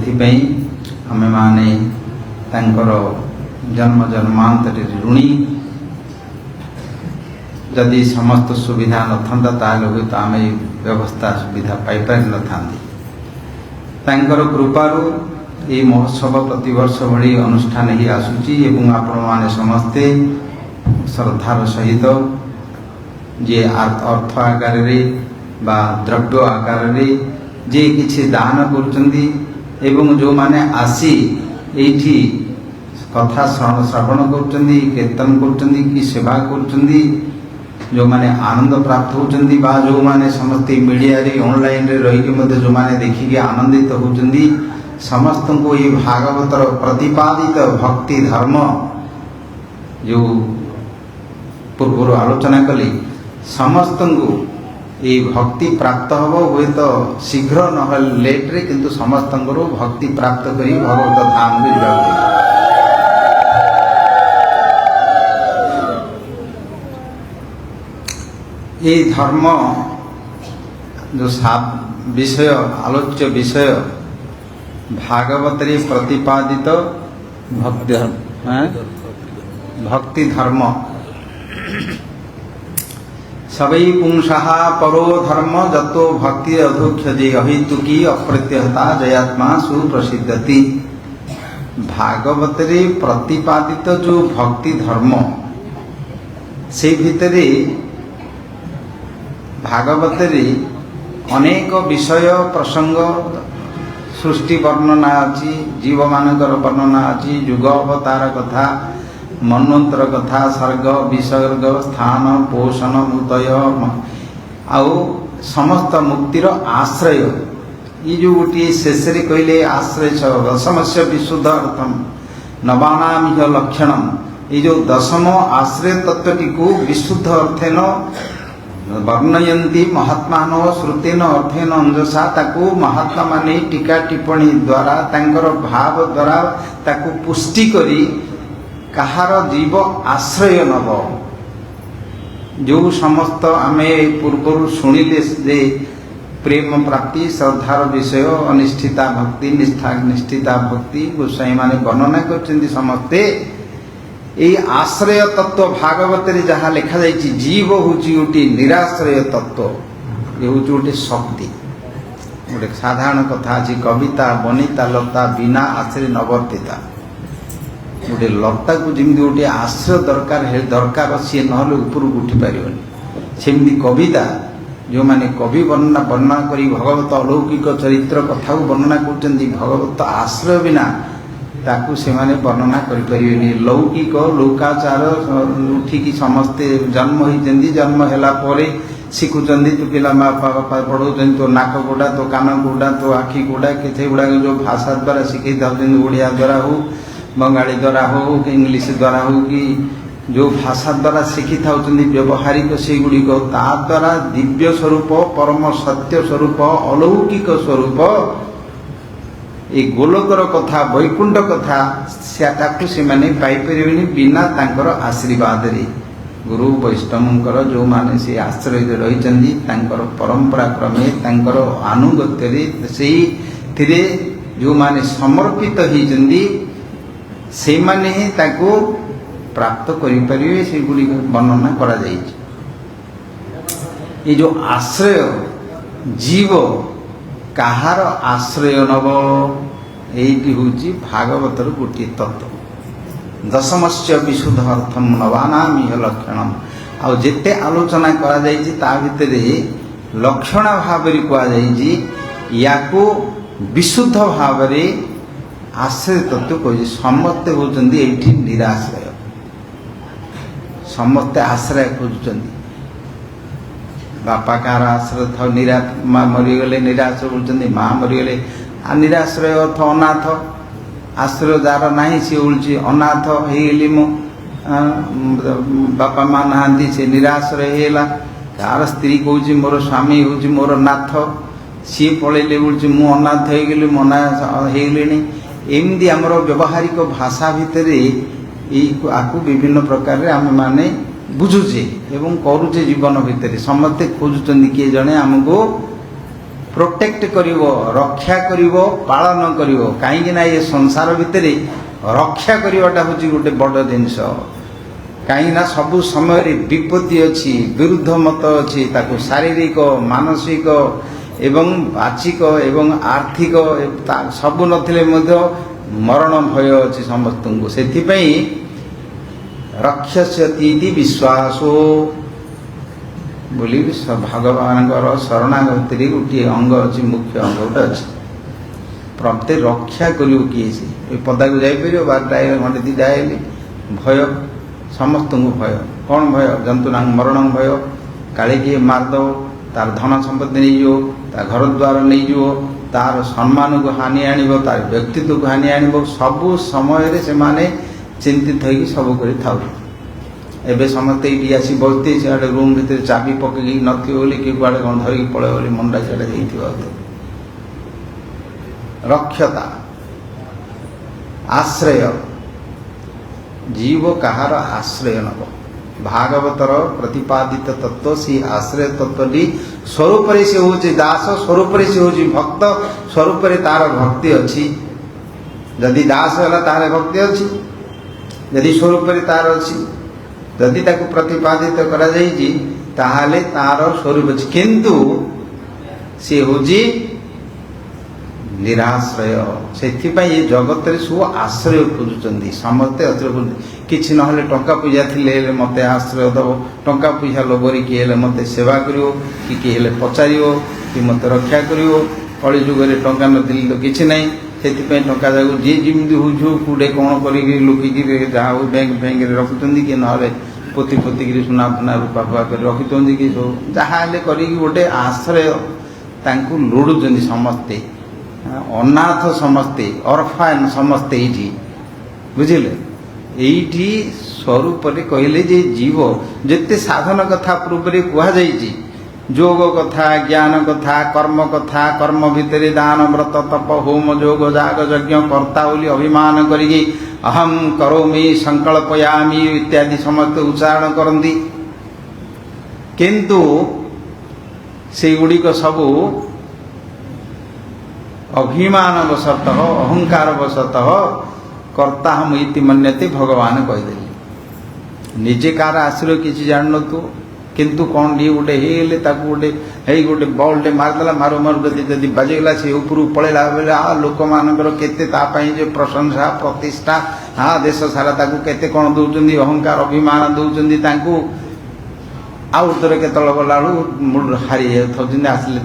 ସେଥିପାଇଁ ଆମେମାନେ ତାଙ୍କର ଜନ୍ମ ଜନ୍ମାନ୍ତରରେ ଋଣୀ। ଯଦି ସମସ୍ତ ସୁବିଧା ନଥାନ୍ତା ତାହେଲେ ହୁଏତ ଆମେ ଏହି ବ୍ୟବସ୍ଥା ସୁବିଧା ପାଇପାରିନଥାନ୍ତି। ତାଙ୍କର କୃପାରୁ ଏହି ମହୋତ୍ସବ ପ୍ରତିବର୍ଷ ଭଳି ଅନୁଷ୍ଠାନ ହିଁ ଆସୁଛି ଏବଂ ଆପଣମାନେ ସମସ୍ତେ ଶ୍ରଦ୍ଧାର ସହିତ ଯେ ଅର୍ଥ ଆକାରରେ ବା ଦ୍ରବ୍ୟ ଆକାରରେ ଯେ କିଛି ଦାନ କରୁଛନ୍ତି ଏବଂ ଯେଉଁମାନେ ଆସି ଏଇଠି କଥା ଶ୍ରବଣ କରୁଛନ୍ତି, କୀର୍ତ୍ତନ କରୁଛନ୍ତି କି ସେବା କରୁଛନ୍ତି, ଯେଉଁମାନେ ଆନନ୍ଦ ପ୍ରାପ୍ତ ହେଉଛନ୍ତି ବା ଯେଉଁମାନେ ସମସ୍ତେ ମିଡ଼ିଆରେ ଅନଲାଇନ୍ରେ ରହିକି ମଧ୍ୟ ଯେଉଁମାନେ ଦେଖିକି ଆନନ୍ଦିତ ହେଉଛନ୍ତି, ସମସ୍ତଙ୍କୁ ଏହି ଭାଗବତର ପ୍ରତିପାଦିତ ଭକ୍ତି ଧର୍ମ ଯେଉଁ ପୂର୍ବରୁ ଆଲୋଚନା କଲି, ସମସ୍ତଙ୍କୁ ଏହି ଭକ୍ତି ପ୍ରାପ୍ତ ହେବ। ହୁଏତ ଶୀଘ୍ର ନହେଲେ ଲେଟ୍ରେ, କିନ୍ତୁ ସମସ୍ତଙ୍କର ଭକ୍ତି ପ୍ରାପ୍ତ କରି ଭଗବତ ଧାମକୁ ଯିବାକୁ ହେବ। এই ধর্ম जो विषय आलोच्य विषय भागवतरे प्रतिपादित भक्ति धर्म सबै पुंसः परो धर्म जतो भक्ति अधोक्षजे अहेतुकी अप्रत्यहता जयात्मा सुप्रसिद्धति। भागवतरे प्रतिपादित जो भक्ति धर्म से भितरे भागवतरे अनेक विषय प्रसंग सृष्टि वर्णना अच्छी, जीव मानकर वर्णना अच्छी, युग अवतार कथा, मन्वंतर कथा, सर्ग विसर्ग स्थान पोषण मुदय आउ समस्त मुक्तिर आश्रय। ये जो गोटे शेष कहले आश्रय दशमस्य विशुद्ध अर्थम नवानाम लक्षणम, ये जो दशम आश्रय तत्वटी को विशुद्ध अर्थेन वर्णयन्ति महात्मान श्रुतेन अर्थेन अंजसा। ताकू महात्मा माने टीका टिप्पणी द्वारा तांकर भाव द्वारा ताकू पुष्टि करी कहार जीव आश्रय नब। जो समस्त आमे पूर्वर शुणिले जे प्रेम प्राप्ति श्रद्धार विषय अनिष्ठिता भक्ति निष्ठिता भक्ति गोसाई माने वर्णना करछन्ति समस्ते। ये आश्रय तत्व भागवत जहाँ लिखा जाइए, जीव हूँ गोटे निराश्रय तत्व, ये हूँ गोटे शक्ति। गोटे साधारण कथा अच्छी, कविता बनिता लता बिना आश्रय नवर्तिता। गोटे लता को जमी गोटे आश्रय दरकार सी ना ऊपर उठी पार सेमती कविता जो माने कवि वर्णना करी भगवत अलौकिक चरित्र कथा को वर्णना कर भगवत आश्रय बिना ताकू से माने वर्णना करें। लौकिक लौकाचार उठिकी समस्ते जन्म होती, जन्म हैला परे शिखुंट तो पिला माँ बापा पढ़ाऊँ तो नाक गोड़ा तो कान गोड़ा तो आखि गोड़ा के गुड़ाक जो भाषा द्वारा शिखई था, ओडिया द्वारा हो बंगाली द्वारा हो कि इंग्लिश द्वारा हो कि जो भाषा द्वारा शिखी था व्यवहारिक से गुड़िक ता द्वारा दिव्य स्वरूप परम सत्य स्वरूप अलौकिक स्वरूप ये गोलकर कथा वैकुंठ कथा से माने पाइपर बिना तांकर आशीर्वाद रे। गुरु वैष्णवंकर जो माने से आश्रय रही परंपरा क्रमे तांकर आनुगत्य से जो माने समर्पित होती से माने ही ताको प्राप्त करें से गुड़ी वर्णना करा जाइए। ये जो आश्रय जीव कहार आश्रय नब, यही हूँ भागवतर गोटे तत्व। दशमस्य विशुद्ध अर्थम नवानाम इह लक्षणम। आउ जेते आलोचना करा जाइए ता भितरे लक्षण भाव कहुई या विशुद्ध भाव आश्रय तत्व कह। समस्ते होती ये निराश्रय, समस्ते आश्रय खोजुंट। बापा कार आश्रय था निरा माँ मरीगले निराश्रय बोलते, माँ मरीगले निराश्रय अर्थ अनाथ। आश्रय जार ना सी बोलूँ अनाथ होगली मु बापा माँ नहांती से निराश्रय है। तार स्त्री कौच मोर स्वामी हूँ मोर नाथ, सी पलैले बोलूँ मु अनाथ होगली मना होगली। एमती आमर व्यवहारिक भाषा भितर आपको विभिन्न प्रकार आम माने बुझुचे एवं करुचे। जीवन भितर समस्ते खोजुंट किए जड़े आमको प्रोटेक्ट करिवो रक्षा करिवो पालन करिवो कहीं ना ये संसार भितर रक्षा करवाटा हूँ गोटे बड़ जिनस कहीं ना सबु समय विपत्ति अच्छी विरुद्ध मत अच्छी ताको शारीरिक मानसिक एवं वाचिक एवं आर्थिक सबु नथिले मध्य मरण भय अच्छी समस्त को से रक्षस्यति विश्वासो बोली भगवान शरणागति गोटे अंग अच्छी मुख्य अंग गोटे अच्छी प्रत्येक रक्षा करियो किए से पदा को जापर बारटा घंटे दीटा भय समस्त को भय कौन भय जंतुना मरण भय काले किए मारदेव तार धन संपत्ति नहीं जाओ तार घर द्वार नहीं जाओ तार सम्मान को हानि आण तार व्यक्तित्व को हानि आण सबू समय से माने चिंतित हो सब कर एवं समस्ते ये आसी बसते से रूम भितर चाबी पकई नथी कि कड़े कौन धरिक पड़े बोली मुंडा सीटा रक्षता आश्रय जीव कहार आश्रय नब भागवतर प्रतिपादित तत्व सी आश्रय तत्वटी स्वरूप से हूँ दास स्वरूप से हूँ भक्त स्वरूप तार भक्ति अच्छी जदि दास है तार भक्ति अच्छी जदि स्वरूप तार अच्छी जदि ताको प्रतिपादित करा जाइए ताहाले तार स्वरूप अच्छी किंतु सी हूँ निराश्रय से जगत सब आश्रय खोजुंट समस्ते आश्रय खोज किसी ना टंका पैसा थी मत आश्रय दब टंका पैसा लोभरी किए मत सेवा कर किए पचार कि मत रक्षा कर कली जुगे टंका नी तो किसी ना से टंका जाक जी जमी हूँ कूटे कौन कर लुकिक जहाँ बैंक बैंक रखुच्च कि ना पोती पोतिक सुना फुना रूपा फुआ कर रखुच्च कि सब जहाँ गोटे आश्रय लोड़ुंट समस्ते अनाथ समस्ते ऑर्फान समस्ते ये बुझिले यही स्वरूप कहले जे जीव जिते साधन कथा पूर्व कह जोग कथा ज्ञान कथा कर्म भितर दान व्रत तप होम जोग जाग यज्ञ कर्ता बोली अभिमान करी अहम करोमि संकल्पयामि इत्यादि समस्त उच्चारण करती किंतु से गुड़िक सबू अभिमान वशतः अहंकार वशतः कर्ता हम इति मन्यते भगवान कहीदेले निजे कार आश्रय किसी जान तु किंतु कौन ये गोटे हेले गोटे है गोटे बल्टे मारदेला मारू मारू जदि बाजिगला से ऊपर पलैला बेले लोक मानकर केते जो प्रशंसा प्रतिष्ठा हाँ देश सारा केते कौन दौरान अहंकार अभिमान दौरान आउ थे केत गला मूल हारी जाऊँ आसिले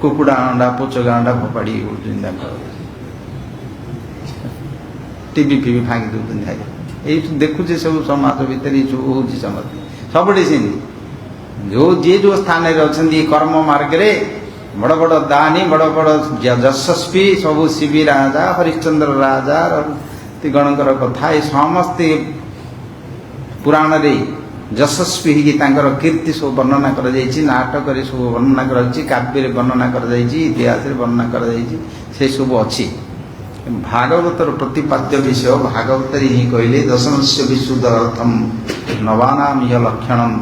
कुकुड़ा अंडा पोचका अंडा फोपाड़ी टीवी फीवी फाँकी दूसरी ये देखुचे सब समाज भितर जो हूँ समझ सबुठी से जो जी जो स्थान अच्छा कर्म मार्ग बड़ बड़ दानी बड़ बड़ यशस्वी सबू शिवी राजा हरिश्चंद्र राजा गणकर कथा ये समस्ते पुराण रे यशस्वी ही कीर्ति सब वर्णना कर नाटक सब वर्णना कर काव्य वर्णना कर इतिहास वर्णना कर सब अच्छी भागवतर प्रतिपाद्य विषय भागवत ही कहले दशम से विशुद्ध अर्थम नवानाम यह लक्षणम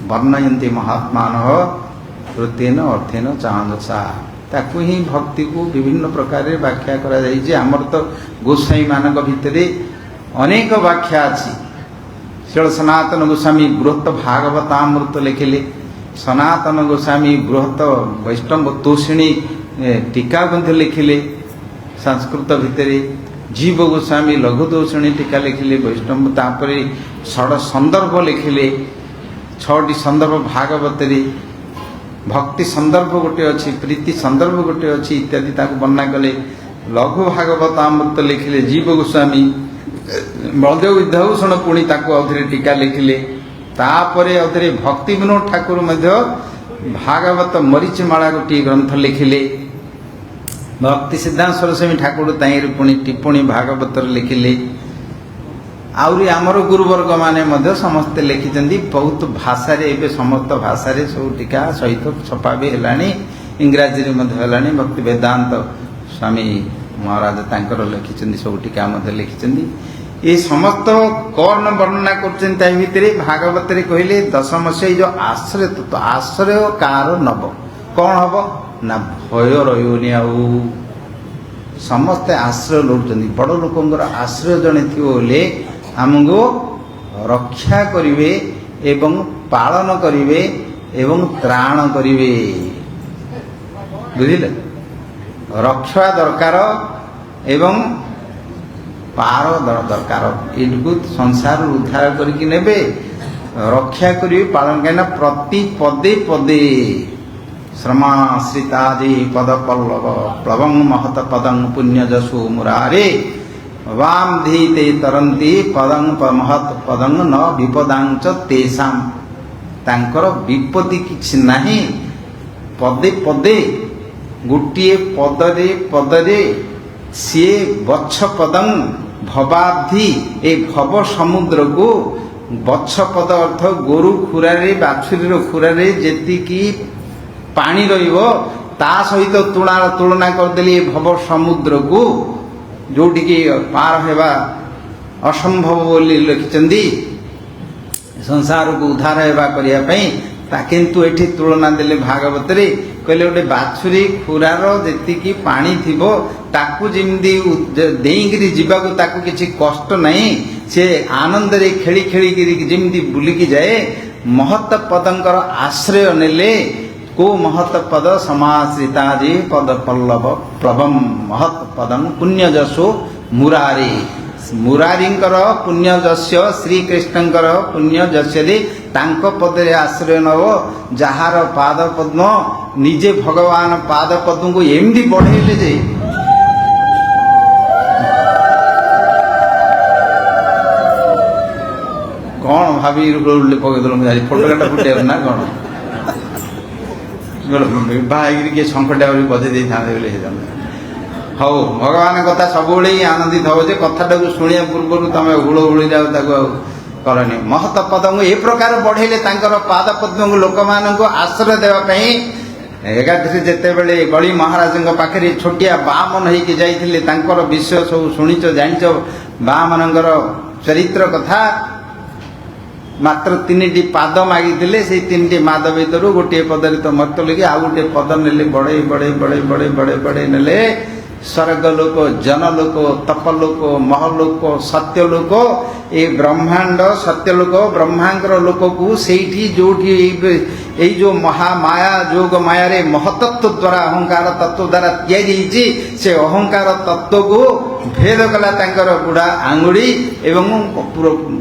वर्णयन्ति महात्मान वृत्तेन अर्थेन चांदसा ताकू ही भक्ति को विभिन्न प्रकार व्याख्या करमर तो गोसाई मान भितर अनेक व्याख्या अच्छी श्री सनातन गोस्वामी बृहत भागवतामृत लिखिले सनातन गोस्वामी बृहत वैष्णव तोषिणी टीका लिखिले संस्कृत भितर जीव गोस्वामी लघु तोषिणी टीका लिखिले वैष्णव तापर षड संदर्भ लिखिले 6टी संदर्भ भागवत भक्ति संदर्भ गोटे अच्छी प्रीति संदर्भ गोटे अच्छी इत्यादि वर्णना कले लघु भागवतामृत लिखिले जीव गोस्वामी बलदेव विद्याभूषण पुणी अवधि टीका लिखिले तापरे अवधि भक्ति विनोद ठाकुर भागवत मरीचिमाला गोटे ग्रंथ लिखिले भक्ति सिद्धांत सरस्वती ठाकुर ताईर पुणी टिप्पणी भागवत लिखिले आउरी आमर गुरुवर्ग माने समस्ते लिखिं बहुत भाषा समस्त भाषा सब टीका सहित छपा भी है इंग्राजी है भक्ति वेदांत स्वामी महाराज तांकर लिखिं सब टीका लिखिं ये समस्त कर्ण वर्णना कर भागवत कहले दशम से जो आश्रय तत्व आश्रय कार नब कौन हम ना भय रही समस्ते आश्रय लुटुंट बड़ लोकर आश्रय जड़े थी आमको रक्षा करेंगे एवं पालन करेंगे एवं त्राण करेंगे बुझिले रक्षा दरकार एवं पार दरकार इनको संसार उद्धार करके नेबे रक्षा करेंगे पालन कहीं प्रति पदे पदे श्रमाश्रितादि पद पल्लव प्लवं महत पदं पुण्यजसु मुरारे वाम धीते तरंती पदं महत पदं न विपदांच तेषां तांकर विपत्ति किछि नहीं पदे पदे गोटे पदरे पदरे सी बच्छ पदं भवाब्धि ए भव समुद्र को बच्छ पद अर्थ गोरु खुरारे बाछुरीर खुरारे जेतिकी पानी रहिबो ता सहित तुलना करदेली भव समुद्र को जोटी की पार हेबा असंभव बोली लिखिचंदी संसार को उद्धार हेबा करिया पई ता किंतु एठी तुलना देले भागवत रे कहले गोटे बाछुरी खुरार जेतिकी पानी थिबो ताकू जिमदी देईगिरी जीवाकू ताकू किछि कष्ट नहीं से आनंद रे खेली खेली जिमदी बुलिकी जाए महत पदंकर आश्रय नेले को महत पद समाश्रितादि पद पल्लव प्लवम महत पदं पुण्यजसो मुरारी मुरारींकर पुण्यजस्य श्रीकृष्णंकर पुण्यजस्य तांक पदरे आश्रय नव जहार पाद पद्म निजे भगवान पाद पद्म को एमदी बढ़ेले जे कौन भाभी पकईदेल फोटोटा फुटे ना कौन बाहर किए शंखटा बजे था हौ भगवान कथा सब आनंदित हो जे कथाटा शुणा पूर्व तुम हुड़ हुड़ी जाओ करनी महत पद को ए प्रकार बढ़ेले पाद पद्म को लोक मान आश्रय देवाई एकादशी जिते बड़े बड़ी महाराज पाखे छोटिया बामन होके जाइए विषय सब शुणीच जाच बामन चरित्र कथा मात्र 3टी पाद मागिले से 3टी पाद भर गोटे पदरे तो मत लगे आ गोटे पद ने बड़े बड़े बड़े बड़े बड़े बड़े ने स्वर्गलोक जनलोक तपलोक महलोक सत्यलोक ए ब्रह्मांड सत्यलोक ब्रह्मांकर लोक को सेठी जोठी जो महामाया जोग माया रे महतत्व द्वारा अहंकार तत्व द्वारा तैयारी से अहंकार तत्व को भेद कला तांकर बुढ़ा आंगुड़ी एवं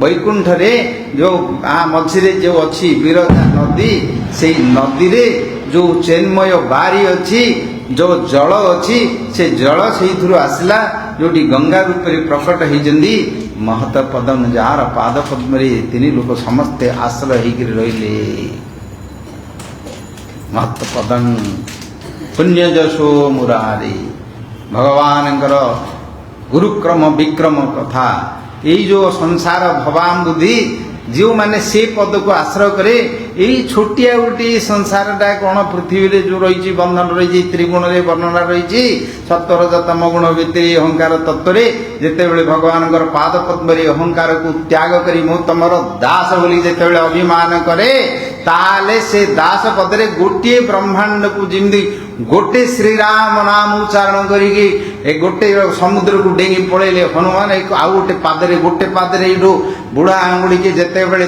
वैकुंठ रे जो मझे जो अच्छी विरजा नदी से नदी रे जो चेन्मय बारी अच्छी जो जल अच्छी से जल से आसला जोटी गंगा रूप में प्रकट होती महत पदम जार पाद पद्म तीन लोक समस्ते आश्रय होकर रहिले महत पदं पुण्यजसो मुरारी भगवान गुरुक्रम विक्रम कथा यही जो संसार भवान बुद्धि जो माने से पद को आश्रय करे यही छोटिया गोटी संसार टा कौन पृथ्वी रे जो रही बंधन रही त्रिगुण रे वर्णना रही सत्वर तम गुण भितर अहंकार तत्व जिते बड़े भगवान पाद पद्म अहंकार को त्याग करी मु तमर दास बोली जिते बड़े अभिमान करे ताले से दास पदरे गोटे ब्रह्मांड को जिमदी गोटे श्रीराम नाम उच्चारण करी गोटे समुद्र को डेंगी पड़ेले हनुमान आउ गोटे पादरे बुढ़ा आंगुड़ी के जिते बड़े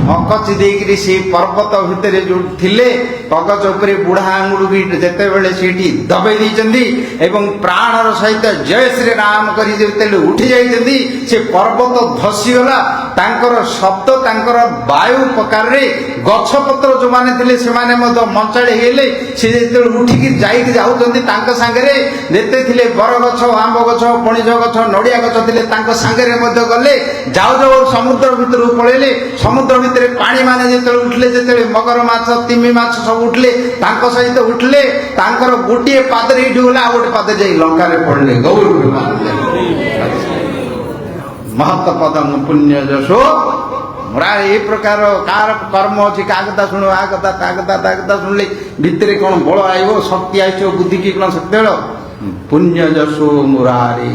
अकची देकरी से पर्वत भितर जो थिले कगच उपरे बुढ़ा आंगुड़ी जिते बड़े से दबाई देइचंदी एवं प्राणर सहित जय श्री राम करी जिते उठी जाइचंदी से पर्वत धसीगला तांकर शब्द तांकर वायु प्रकार रे गछ पत्र जो माने थिले से माने मध मंचाड़ी हेले से जेते उठिकी जाइक जाउचंदी तांका सांगरे जेते थिले बर गछ आंब गछ पणिज गछ नडिया गछ थिले तांका सांगरे मध्य गले जाउ जाउ समुद्र भितर पळेले समुद्र भितर पानी माने जेते उठले जेते मगर माछ तिमी माछ सब उठले तांका सहित उठले तांकर गोटिए पादरे इठी होला आ गोटे पादरे जाई लंका रे पड़ले गौर महत पदं पुण्यजसो मुरारी ए प्रकार कार कर्म अच्छी क्या कथा शुणु आ कथा ता कथा शुणिले भितर कौन बल आइब शक्ति आस बुद्धि की कौन शक्ति पुण्यजसो मुरारी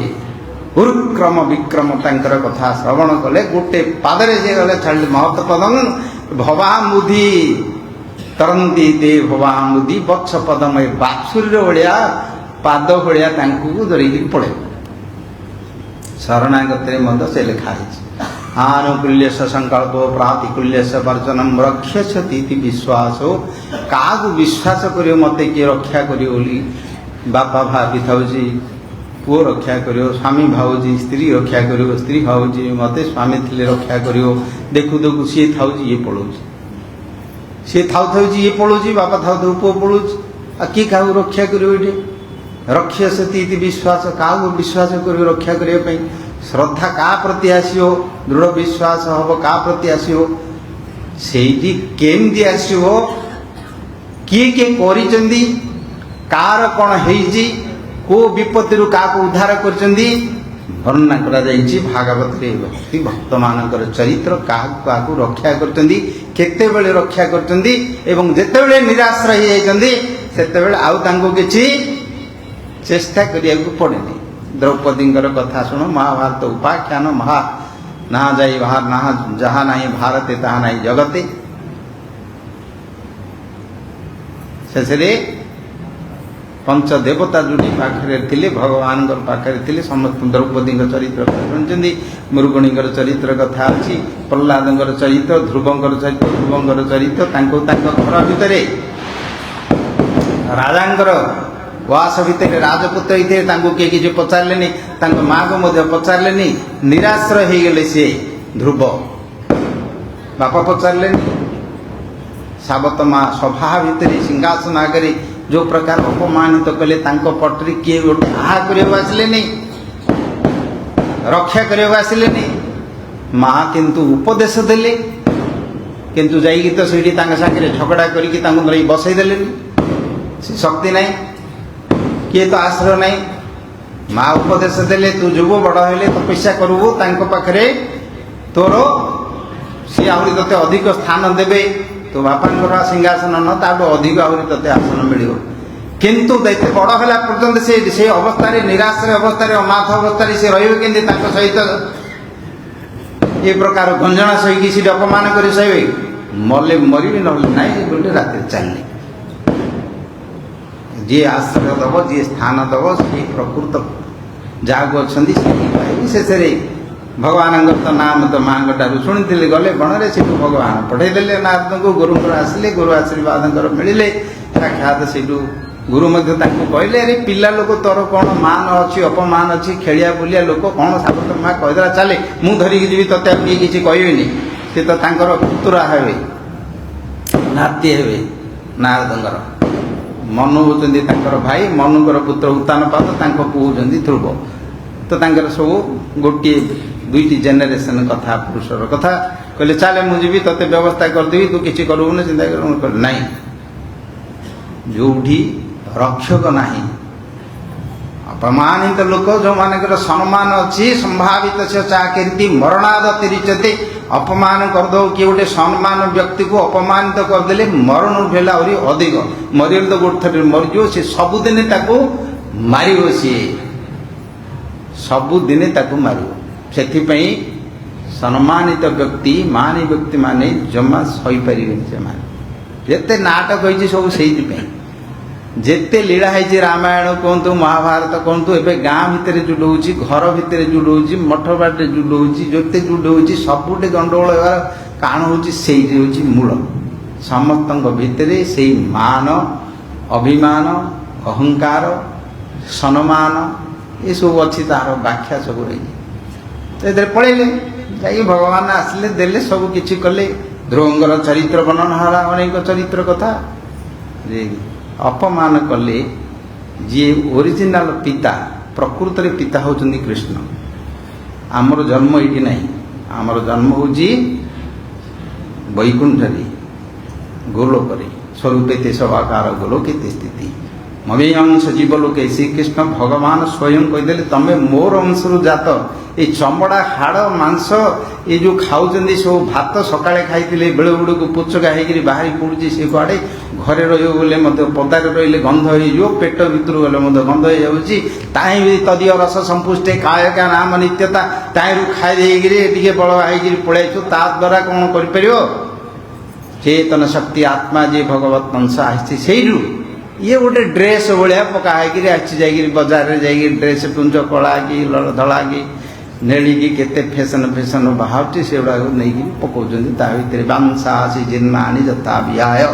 गुरुक्रम विक्रम तांकर कथा श्रवण कले गोटे पादरे जे गले छाड़ले महत पदं भवामुधि तरंती ते भवामुदी बक्ष पदमय बाछुरीर भलिया पाद भलिया तांकु धरिकी पड़े शरणागत से लिखाई आनुकूल्य संकल्प प्रातिकूल्य वर्जनम रक्षति विश्वास क्या विश्वास कर मत किए रक्षा कर बापा भावी था पुओ रक्षा करियो स्वामी भावुची स्त्री रक्षा करियो स्त्री भावुची मते स्वामी थिले रक्षा करियो देखु देखु सी था ये पड़ोची सी था ये पड़ोची बापा था पुओ पड़ोची आ किए क्या रक्षा करियो ये रक्षसति विश्वास क्या विश्वास कर रक्षा करने श्रद्धा क्या प्रति आसो दृढ़ विश्वास हम क्या प्रति आसो से केमती आसो किए किए करी कार कौन है को विपत्ति क्या उद्धार कर वर्णना कर भागवत भक्ति भक्त मानकर चरित्र क्या रक्षा करते रक्षा करते निराश रही जाते आउ कि चेष्टा करिया पड़े द्रौपदी कथा शुण महाभारत उपाख्यान महा ना जाई बाहर ना जहाँ ना भारते ताहा ना जगते शेषे पंचदेवता जोड़ी पाखे थे भगवान पाखे थे समस्त द्रौपदी चरित्र शुणी मृगुणी चरित्र कथा अच्छी प्रहलाद चरित्र ध्रुवंकर चरित्र ध्रुवंकर चरित्र घर भितर राजा वास भितर राजपुत्र होते किए किसी पचारे माँ को पचारे निराश गले सी ध्रुव बापा पचारे सावत माँ सभा भितर सिंहासन आगे जो प्रकार अपमानित कले पटरी किए गोटे आहा करने रक्षा करने माँ किंतु उपदेश देले किंतु जाइए तो से झगड़ा करके बसईदे शक्ति ना किए तो आश्रय ना माँ उपदेश देले तू जुब बड़ हेले तपस्या करू पाखे तोर सी आहरी ते अधिक स्थान देवे तो बापा सिंहासन न ताठू अधिक आहरी ते आसन मिल किंतु देखते बड़ है पर्यंत से अवस्था निराश अवस्था अनाथ अवस्था से रे सहित ये प्रकार गंजना सही से अपमान कर सहे मले मरबी ना बोले रात चलने जी आश्रय दब जी स्थान दब से प्रकृत जहाँ अच्छा शेष भगवान तो नाम तो माँ ठार शुणी गले बण से भगवान पठेदेले नारद को गुरु आसिले गुरु आशीर्वाद मिले साक्षात से गुरु कहले अरे पिला लोक तोर कौन मान अच्छी अपमान अच्छी खेलिया बुलिया लोक कौन सावत माँ कहीदेला चले मुझे धरिकी जी ते किसी कहनी सी तो पुतुरा हे नाती हे नारदर मनु होती भाई मनुकर पुत्र उत्तान पाद पु होती ध्रुव तो सब गोटे दुईटी जेनेरेशन कथा पुरुषर कथा कहले चले मुझे ते व्यवस्था करदेवी तू किसी करूँ चिंता कर ना जो रक्षक नहीं अपमानित लोक जो मानकर सम्मान अच्छी संभावित से चाकरी मरणाद तिरिचते अपमान करदे किए गोटे सम्मान व्यक्ति को अपमानित करदे मरण भेला आहरी अधिक मरिगले तो गोटे थर मरीज सी सबुदिन मार सी सबुदिन मार से सम्मानित व्यक्ति मानी व्यक्ति माने जमा सही पारे जिते नाटक होती सब से जिते लीला है रामायण कहतु महाभारत कहतु एवं गाँ भितर जुड़ हो घर भितर जुड़ हो मठ बाटे जुड़ हो जोते जुड़ हो सबुटे गंडगोल होगार कारण हूँ मूल समस्त भितर से मान अभिमान अहंकार सम्मान ये सब अच्छी तार व्याख्या सब रही तो पलैले जा भगवान आसिले देले सब किसी कले ध्रुवंकर चरित्र वर्णन है अनेक चरित्र कथा अपमान कले जी ओरिजिनाल पिता प्रकृत रे पिता होचंदी कृष्ण आमर जन्म ये ना आमर जन्म हूँ वैकुंठ गोलोक स्वरूपे ते सवाकार गोलोके ते स्थिति ममे अंश जीवलोके श्रीकृष्ण भगवान स्वयं कहीदे तमें मोर अंश जात ये चमड़ा हाड़ मांस ये जो खाऊँ सब भात सकाଳେ खाई बेले बेड़ को पुचका होकर बाहरी पड़ुची से कड़े घरे रे पदार रही गंध हो पेट भर गले गंध हो भी तदीय रस संपुष्टे कायका नाम नित्यता तारू खाई टे बल आई पलैसु ता द्वारा कौन कर चेतन शक्ति आत्मा जे भगवत अंश आसी से ये गोटे ड्रेस भाया पकाई आसी जाइए बजार में जाइए ड्रेस पुंज कला कि धला कि नेली कि केते फैशन फैशन बाहर से गुड़ा नहीं पकाउं बांसा आसी जीर्णानी जता विहाय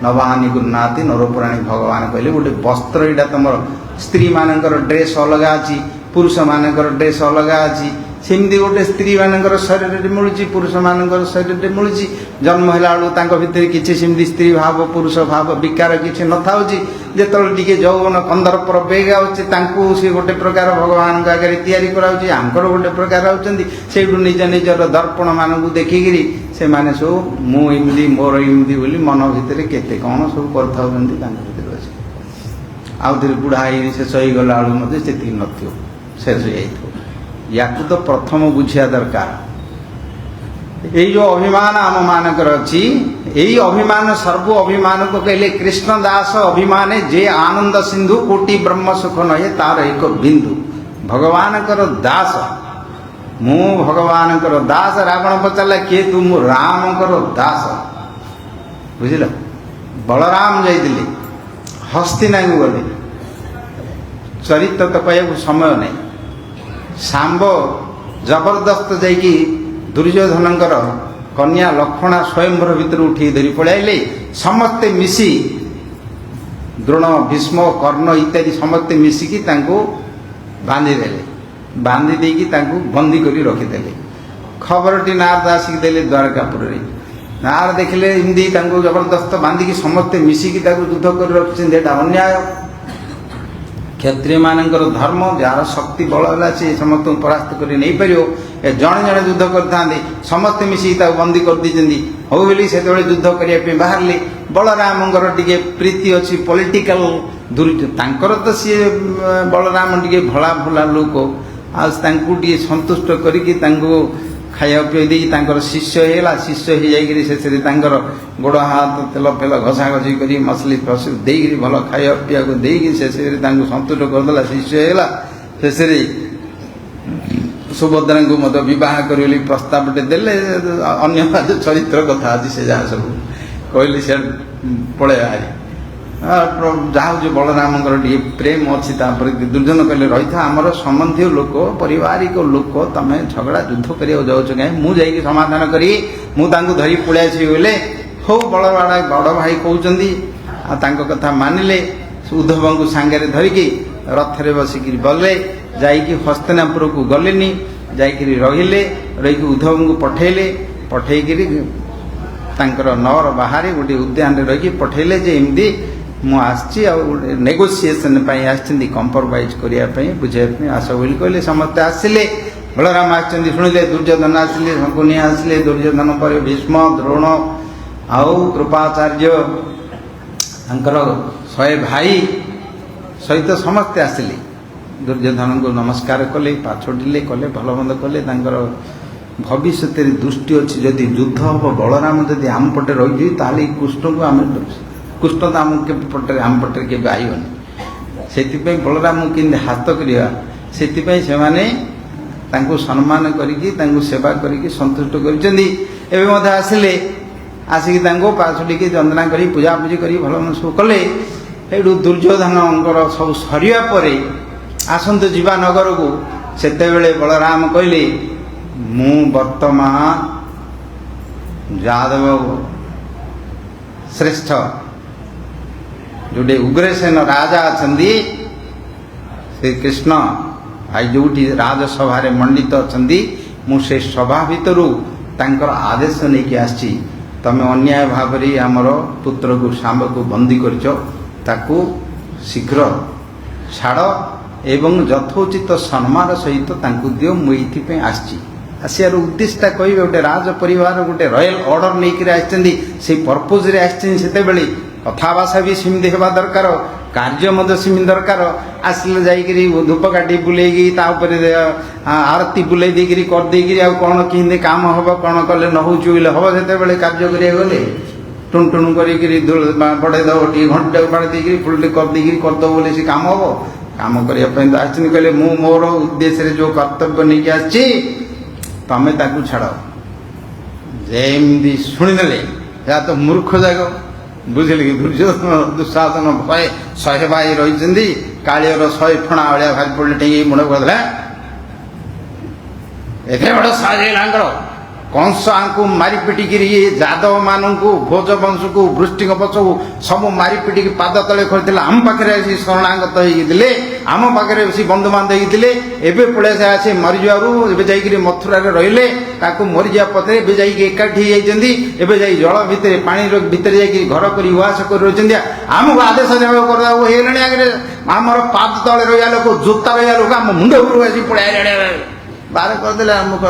नवानी गुरुनाथी नरोपुराणी भगवान कहले गोटे वस्त्र यहाँ तुम स्त्री मानकर ड्रेस अलग अच्छी पुरुष मानकर ड्रेस अलग अच्छी सेमती गोटे स्त्री मानकर शरीर में मिलूँ पुरुष मानकर शरीर में मिलूँ जन्म है भितर किसी सेमती स्त्री भाव पुरुष भाव विकार किसी न था जो यौवन कंदर्पर बेग आसे गोटे प्रकार भगवान आगे तैयारी कराकर गोटे प्रकार होती से निज निजर दर्पण मानक देखिकी से माने सब मुझे मोर एमती बोली मन भितर केते कौन सब कर आउ थे बुढ़ा शेष हो गला बेलू से नथियो शेष हो या तो प्रथम बुझिया दरकार ये जो अभिमान आम मानकर अच्छी यही अभिमान सर्व अभिमान को कहले कृष्णदास अभिमान जे आनंद सिंधु कोटि ब्रह्म सुख नहे तार एक बिंदु भगवान कर दास मु भगवान कर दास रावण पचारा किए तू मु राम कर दास बुझल बलराम जाइए हस्तिना को गले चरित्र तो कह समय नहीं सांब जबरदस्त जाइकी दुर्योधनकर कन्या लक्ष्मणा स्वयंवर भीतर उठी धरी पड़ाइले समस्ते मिसी द्रोण भीष्म कर्ण इत्यादि समस्ते मिसिकी बांधिदेले बांधि देकी बंदी करी रखिदेले खबरटी नारद आसिक देले द्वारकापुर नारद देखले हिंदी जबरदस्त बांधिकी समस्ते मिसिकी युद्ध कर रखिछन एटा अन्याय क्षत्रिय मानकर धर्म जार शक्ति बल है सी समस्त परास्त कर नहीं पार जड़े जड़े युद्ध करते समस्ते मिसिकी बंदी कर दी हो बोली से युद्ध करने बाहर बलरामर टे प्रीति अच्छी पॉलिटिकल दुर्तर तो सी बलराम टे भला भला लोक आगे संतुष्ट करके खाया पी दी शिष्य है शिष्य हो जाए शेष गोड़ हाथ तेल फेल घसा घसी कर मसली फसली देकर भल खाया पीया को देकी शेष संतुष्ट करदेला शिष्य है शेष सुभद्रा को मत बह कर प्रस्ताव देले अन्य चरित्र कथा अच्छी से जहाँ सब कहली से पलि जहाँ जो बलराम टे प्रेम अच्छी दुर्योधन कहले रही था आमर संबंधी लोक पारिवारिक लोक तुम झगड़ा युद्ध कर जाऊँ कहीं मुझे समाधान करी मुझे धरी पलि बोले हो बड़ भाई कहते कथा मानिले उद्धव को सांगे धरिकी रथ में बसिक गले जाइकी हस्तिनापुर को गलेनी जाइकी रहिले रही उद्धव को पठेले पठेकरी नगर बाहर गोटे उद्यान रही पठेले एमती मुझे नेगोसीएसन कंप्रोमाइज करने बुझाई आस बोली कहले समस्ते आसिले बलराम आसुले दुर्योधन आसिले शकुनी आसिले दुर्योधन पर भीष्म द्रोण आउ कृपाचार्य 100 भाई सहित समस्ते आसिले दुर्योधन को नमस्कार कले पाछोटिले कले भल मंद कले भविष्य दृष्टि अच्छी जदि युद्ध हम बलराम जदि आम पटे रही ताली कृष्ण को आम कृष्ण तो आम पटे आम पटे के आईबनी से बलराम के हाथ करवा से सम्मान करके सेवा करके संतुष्ट कर आसिले आसिक पाछोटिके वंदना कर पूजापूजी कर भल मन सब कले ये दुर्योधन सब सरिया पर आसतु जीवा नगर को सेते बलराम कहले मु वर्तमान यादव श्रेष्ठ जोटे उग्रसेन राजा अच्छा श्री कृष्ण आई जो राजसभा मंडित अच्छा मुझे सभा भितर आदेश नहीं आसी तमें अन्याय भाव आमर पुत्र को सांब को बंदी कर शीघ्र छाड़ एवं यथोचित सम्मान सहित दियो मुझे आसी आसार उद्देश्यटा कह गोटे राज परिवार गोटे रॉयल ऑर्डर नहीं आसी पर्पज आसते कथाभाषा भी सेमती होगा दरकार कार्य सेमती दरकार आसिले जाइए धूपकाठी बुलेगी आरती बुले देकर करदे कौन कि काम हम कौन कले न होले हम से कार्य गले टुण टुण बढ़े दब टे घंटे बाड़ दे फुल करदे करदे बोले से काम हम काम करने तो कहले मु मोर उद्देश्य जो कर्तव्य नहीं आसी तमें छाड़ जमी शुणिदे ଏହା ତ ମୂର୍ଖ ଯାକ ବୁଝିଲେ କି ଦୁର୍ଯ୍ୟୋଧନ ଦୁଃଶାସନ ଭୟ 100 ଭାଇ ରହିଛନ୍ତି କାଳିଅର 100 ଫଣା ଭଳିଆ ଭାରି ପଡ଼ିଲେ ଟେଙ୍ଗି ମୁଣ୍ଡ କରିଦେଲା ଏତେ ବଡ଼ ସାହସ ହେଲାଙ୍କର କଂସ ଆଙ୍କୁ ମାରି ପିଟିକିରି ଯାଦବ ମାନଙ୍କୁ ଭୋଜ ବଂଶକୁ ବୃଷ୍ଟିଙ୍କ ବଂଶକୁ ସବୁ ମାରି ପିଟିକି ପାଦ ତଳେ କରିଥିଲେ ଆମ ପାଖରେ ଆସି ଶରଣାଗତ ହେଇକି ଥିଲେ ଆମ ପାଖରେ ବେଶୀ ବନ୍ଧୁବାନ୍ଧବ ହେଇଥିଲେ ଏବେ ପଳେଇ ଆସି ମରିଯିବାରୁ ଏବେ ଯାଇକିରି ମଥୁରାରେ ରହିଲେ ତାକୁ ମରିଯିବା ପଥରେ ଏବେ ଯାଇକି ଏକାଠି ହେଇଯାଇଛନ୍ତି ଏବେ ଯାଇ ଜଳ ଭିତରେ ପାଣି ଭିତରେ ଯାଇକି ଘର କରି ଉଆସ କରି ରହିଛନ୍ତି ଆମକୁ ଆଦେଶ ଦେବାକୁ କରିବାକୁ ହେଇଗଲାଣି ଆଗରେ ଆମର ପାଦ ତଳେ ରହିବା ଲୋକ ଜୋତା ରହିବା ଲୋକ ଆମ ମୁଣ୍ଡ ଉପରକୁ ଆସି ପଳେଇ ଆଇଲାଣି ବାହାର କରିଦେଲେ ଆମକୁ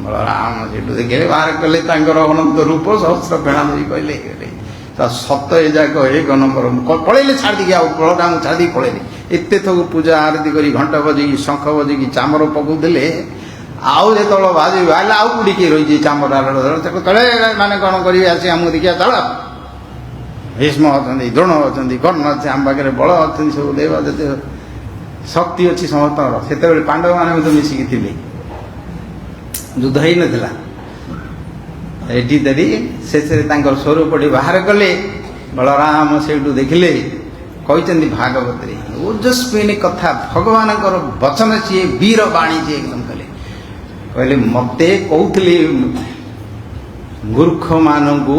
ବଳରାମ ସେଠୁ ଦେଖିଲେ ବାହାର କଲେ ତାଙ୍କର ଅନନ୍ତ ରୂପ ସହସ୍ର ଫେଣା ଧରି କହିଲେ ତା ସତ ଏ ଯାକ 1 ନମ୍ବର ପଳେଇଲେ ଛାଡ଼ିଦେଇକି ଆଉ ବଳରାମକୁ ଛାଡ଼ିଦେଇକି ପଳେଇଲେ ଏତେ ଥକୁ ପୂଜା ଆରତି କରି ଘଣ୍ଟ ବଜେଇକି ଶଙ୍ଖ ବଜେଇକି ଚାମର ପକଉଥିଲେ ଆଉ ଯେତେବେଳେ ବାଜି ବାହାରିଲା ଆଉ କୋଉଠି କିଏ ରହିଛି ଚାମର ତାକୁ ତଳେ ମାନେ କ'ଣ କରିବେ ଆସି ଆମକୁ ଦେଖିବା ଚାଳ ଭୀଷ୍ମ ଅଛନ୍ତି ଦ୍ରୋଣ ଅଛନ୍ତି କର୍ଣ୍ଣ ଅଛି ଆମ ପାଖରେ ବଳ ଅଛନ୍ତି ସବୁ ଦେବ ଯେତେ ଶକ୍ତି ଅଛି ସମସ୍ତଙ୍କର ସେତେବେଳେ ପାଣ୍ଡବମାନେ ମଧ୍ୟ ମିଶିକି ଥିଲେ ଯୁଦ୍ଧ ହେଇନଥିଲା ଏଠି ଦେରି ଶେଷରେ ତାଙ୍କର ସ୍ୱରୂପଟି ବାହାର କଲେ ବଳରାମ ସେଇଠୁ ଦେଖିଲେ କହିଛନ୍ତି ଭାଗବତରେ ଓଜସ୍ୱିନୀ କଥା ଭଗବାନଙ୍କର ବଚନ ସିଏ ବୀର ବାଣୀ ସିଏ ଏକଦମ କହିଲେ ମୋତେ କହୁଥିଲି ମୂର୍ଖମାନଙ୍କୁ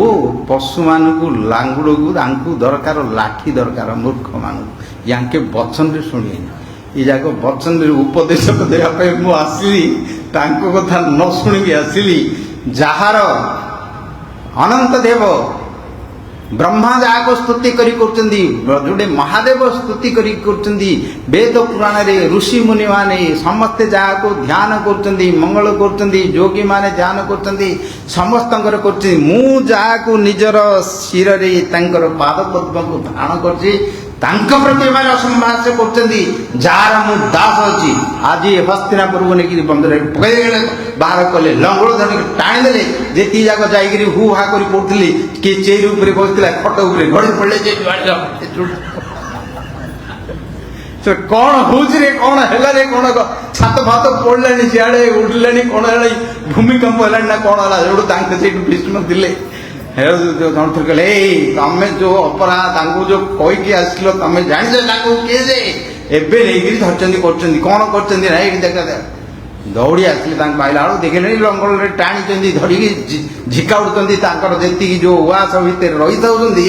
ପଶୁମାନଙ୍କୁ ଲାଙ୍ଗୁଡ଼କୁ ତାଙ୍କୁ ଦରକାର ଲାଠି ଦରକାର ମୂର୍ଖମାନଙ୍କୁ ୟାଙ୍କେ ବଚନରେ ଶୁଣିବେନି ଏ ଯାକ ବଚନରେ ଉପଦେଶ ଦେବା ପାଇଁ ମୁଁ ଆସିଲି ତାଙ୍କ କଥା ନ ଶୁଣିକି ଆସିଲି ଯାହାର ଅନନ୍ତ ଦେବ ବ୍ରହ୍ମା ଯାହାକୁ ସ୍ତୁତି କରି କରୁଛନ୍ତି ଯୋଉଟେ ମହାଦେବ ସ୍ତୁତି କରି କରୁଛନ୍ତି ବେଦ ପୁରାଣରେ ଋଷି ମୁନିମାନେ ସମସ୍ତେ ଯାହାକୁ ଧ୍ୟାନ କରୁଛନ୍ତି ମଙ୍ଗଳ କରୁଛନ୍ତି ଯୋଗୀମାନେ ଧ୍ୟାନ କରୁଛନ୍ତି ସମସ୍ତଙ୍କର କରୁଛନ୍ତି ମୁଁ ଯାହାକୁ ନିଜର ଶିରରେ ତାଙ୍କର ପାଦପଦ୍ମକୁ ଧାରଣ କରିଛି ତାଙ୍କ ପ୍ରତି ଏମାନେ ଅସମ୍ଭାଷ କରୁଛନ୍ତି ଯାହାର ମୁଁ ଦାସ ଅଛି ଆଜି ହସ୍ତିନାପୁରକୁ ନେଇକି ବନ୍ଧରେ ପକାଇଦେଲେ ବାହାର କଲେ ଲଙ୍ଗଳ ଧରିକି ଟାଣିଦେଲେ ଯେତିକି ଯାକ ଯାଇକିରି ହୁ ହା କରି ପଡ଼ୁଥିଲି କିଏ ଚେରି ଉପରେ ବସିଥିଲା ଖଟ ଉପରେ ଗଡ଼ି ପଡ଼ିଲେ ସେ କ'ଣ ହଉଛି ରେ କ'ଣ ହେଲା ରେ କ'ଣ ଛାତ ଫାତ ପଡ଼ିଲାଣି ସିଆଡ଼େ ଉଠିଲାଣି କ'ଣ ହେଲା ଭୂମିକମ୍ପ ହେଲାଣି ନା କ'ଣ ହେଲା ସେଠୁ ତାଙ୍କେ ସେଇଠୁ ଭୀଷ୍ମ ଥିଲେ କହିଲେ ଏଇ ତମେ ଯୋଉ ଅପରାଧ ତାଙ୍କୁ ଯୋଉ କହିକି ଆସିଲ ତମେ ଜାଣିଛ ତାଙ୍କୁ କିଏ ଯେ ଏବେ ନେଇକିରି ଧରିଛନ୍ତି କରୁଛନ୍ତି କ'ଣ କରୁଛନ୍ତି ନା ଏଇଠି ଦେଖା ଦୌଡ଼ି ଆସିଲେ ତାଙ୍କୁ ପାଇଲା ବେଳକୁ ଦେଖିଲେ ଲଙ୍ଗଳରେ ଟାଣିଛନ୍ତି ଧରିକି ଝିକାଉଛନ୍ତି ତାଙ୍କର ଯେତିକି ଯୋଉ ଉଆସ ଭିତରେ ରହିଥାଉଛନ୍ତି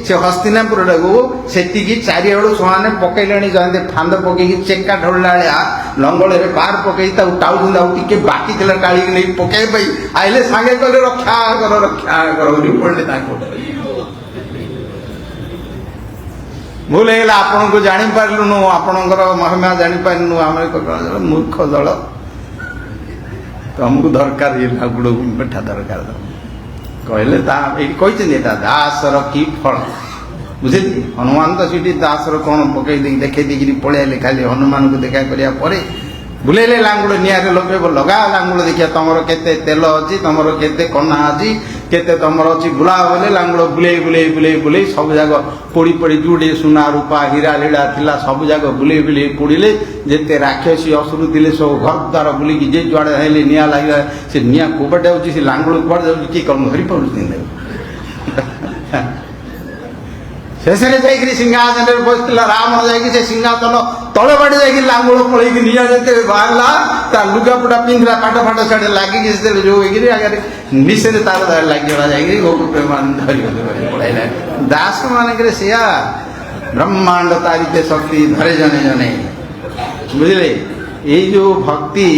ସେ ହସ୍ତିନାପୁରଟାକୁ ସେତିକି ଚାରିଆଡ଼ୁ ସେମାନେ ପକେଇଲେଣି ଯାଆନ୍ତି ଫାନ୍ଦ ପକେଇକି ଚେକା ଢଳିଲା ଭଳିଆ ଲଙ୍ଗଳରେ ପାର ପକେଇ ତାକୁ ଟାଉଛନ୍ତି ଆଉ ଟିକେ ବାକି ଥିଲା ଟାଳିକି ନେଇକି ପକେଇବା ପାଇଁ ଆଇଲେ ସାଙ୍ଗେ କହିଲେ ରକ୍ଷା କର ବୋଲି ପଡ଼ିଲେ ତାଙ୍କୁ ଭୁଲ ହେଇଗଲା ଆପଣଙ୍କୁ ଜାଣିପାରିଲୁନୁ ଆପଣଙ୍କର ମହିମା ଜାଣିପାରିଲୁନୁ ଆମେ ମୂର୍ଖ ଦଳ ତମକୁ ଦରକାର ଇଏ ଲାଗୁଡ଼କୁ ମିଠା ଦରକାର କହିଲେ ତା ଏଇଠି କହିଛନ୍ତି ଏଟା ଦାସର କି ଫଳ ବୁଝିଲି ହନୁମାନ ତ ସେଠି ଦାସର କ'ଣ ପକେଇ ଦେଇକି ଦେଖେଇ ଦେଇକିରି ପଳେଇ ଆଇଲେ ଖାଲି ହନୁମାନଙ୍କୁ ଦେଖା କରିବା ପରେ ବୁଲେଇଲେ ଲାଙ୍ଗୁଡ଼ ନିଆଁରେ ଲଗେଇବ ଲଗା ଲାଙ୍ଗୁଡ଼ ଦେଖିବା ତମର କେତେ ତେଲ ଅଛି ତମର କେତେ କନା ଅଛି କେତେ ତମର ଅଛି ବୁଲା ବୋଲେ ଲାଙ୍ଗୁଡ଼ ବୁଲେଇ ବୁଲେଇ ବୁଲେଇ ବୁଲେଇ ସବୁ ଯାକ ପୋଡ଼ି ପୋଡ଼ି ଯୋଉଠି ସୁନା ରୂପା ହୀରା ଲିଡ଼ା ଥିଲା ସବୁ ଯାକ ବୁଲେଇ ବୁଲେଇ ପୋଡ଼ିଲେ ଯେତେ ରାକ୍ଷସୀ ଅସୁର ଥିଲେ ସବୁ ଘର ଦ୍ୱାର ବୁଲିକି ଯେ ଯୁଆଡ଼େ ହେଲେ ନିଆଁ ଲାଗିଲା ସେ ନିଆଁ କୁଆଡ଼େ ଯାଉଛି ସେ ଲାଙ୍ଗୁଡ଼ କୁଆଡ଼େ ଯାଉଛି କିଏ କ'ଣ ଧରିପାରୁଛନ୍ତି ଶେଷରେ ଯାଇକିରି ସିଂହାସନରେ ବସିଥିଲା ରାବଣ ଯାଇକି ସେ ସିଂହାସନ ତଳେ ବାଡ଼ି ଯାଇକି ଲାଙ୍ଗୁଳ ପଳେଇକି ନିଆଁ ଯେତେବେଳେ ବାହାରିଲା ତା ଲୁଗାପଟା ପିନ୍ଧିଲା ପାଟ ଫାଟ ସାଡ଼େ ଲାଗିକି ସେତେବେଳେ ଯୋଉ ହେଇକିରି ଆଗରେ ନିଶେରେ ତାର ଲାଗିଗଲା ଯାଇକିରି ଗୋପ ପ୍ରେମାନ ଧରିଗଲେ ପଳେଇଲା ଦାସ ମାନଙ୍କରେ ସେୟା ବ୍ରହ୍ମାଣ୍ଡ ତାରିତେ ଶକ୍ତି ଧରେ ଜଣେ ଜଣେ ବୁଝିଲେ ଏଇ ଯୋଉ ଭକ୍ତି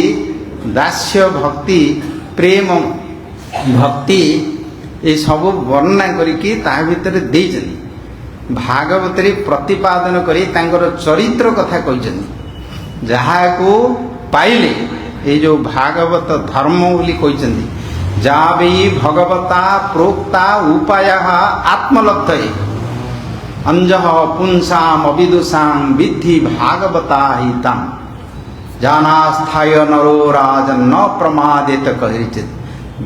ଦାସ୍ୟ ଭକ୍ତି ପ୍ରେମ ଭକ୍ତି ଏ ସବୁ ବର୍ଣ୍ଣନା କରିକି ତା ଭିତରେ ଦେଇଛନ୍ତି ଭାଗବତରେ ପ୍ରତିପାଦନ କରି ତାଙ୍କର ଚରିତ୍ର କଥା କହିଛନ୍ତି ଯାହାକୁ ପାଇଲେ ଏଇ ଯୋଉ ଭାଗବତ ଧର୍ମ ବୋଲି କହିଛନ୍ତି ଯାହା ବି ଭଗବତା ପ୍ରୋକ୍ତା ଉପାୟ ଆତ୍ମଲବ୍ଧ ଅଞ୍ଜହ ପୁଂସାମ ଅବିଦୁଷାଂ ବିଦ୍ଧି ଭାଗବତା ହିତାଂ ଜାନାସ୍ଥାୟ ନରୋ ରାଜନ୍ ନ ପ୍ରମାଦେତ କହିଚିତ୍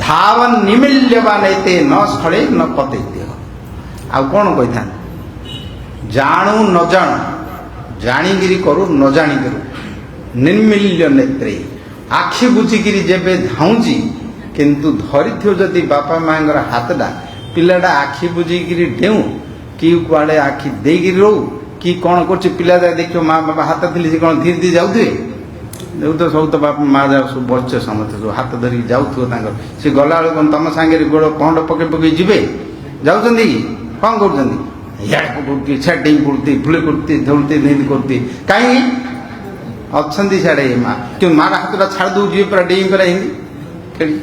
ଧାବନ ନିମିଲ୍ୟବାନେତେ ନ ସ୍ଥଳେ ନ ପତେତ୍ୟ ଆଉ କ'ଣ କହିଥାନ୍ତି ଜାଣୁ ନ ଜାଣୁ ଜାଣିକିରି କରୁ ନ ଜାଣିକରୁ ନିର୍ମିଲ୍ୟ ନେତ୍ରେ ଆଖି ବୁଝିକିରି ଯେବେ ଧାଉଁଛି କିନ୍ତୁ ଧରିଥିବ ଯଦି ବାପା ମାଙ୍କର ହାତଟା ପିଲାଟା ଆଖି ବୁଝିକିରି ଡେଉଁ କି କୁଆଡ଼େ ଆଖି ଦେଇକିରି ରହୁ କି କ'ଣ କରୁଛି ପିଲାଟା ଦେଖିବ ମା ବାପା ହାତ ଥିଲେ ସେ କ'ଣ ଧୀରେ ଧୀରେ ଯାଉଥିବେ ଦେଉଥିବ ସବୁ ତ ବାପା ମା ଯାଉ ସବୁ ବସିଛ ସମସ୍ତେ ସବୁ ହାତ ଧରିକି ଯାଉଥିବ ତାଙ୍କର ସେ ଗଲାବେଳକୁ ତମ ସାଙ୍ଗରେ ଗୋଡ଼ ପହଣ୍ଡ ପକେଇ ପକେଇ ଯିବେ ଯାଉଛନ୍ତି କି କ'ଣ କରୁଛନ୍ତି ଇଆଡ଼େ ପକଉଥିବେ ଛାଡ଼ି ଡେଇଁ ପଡ଼ୁଥିବେ ଫୁଳି କରୁଥିବେ ଧଉଳୁଥିବେ ନିତି କରୁଥିବେ କାହିଁକି ଅଛନ୍ତି ସିଆଡ଼େ ମା କିନ୍ତୁ ମାର ହାତଟା ଛାଡ଼ି ଦେଉଥିବେ ପୁରା ଡେଇଁ ପୁରା ଏମିତି ଖେଳି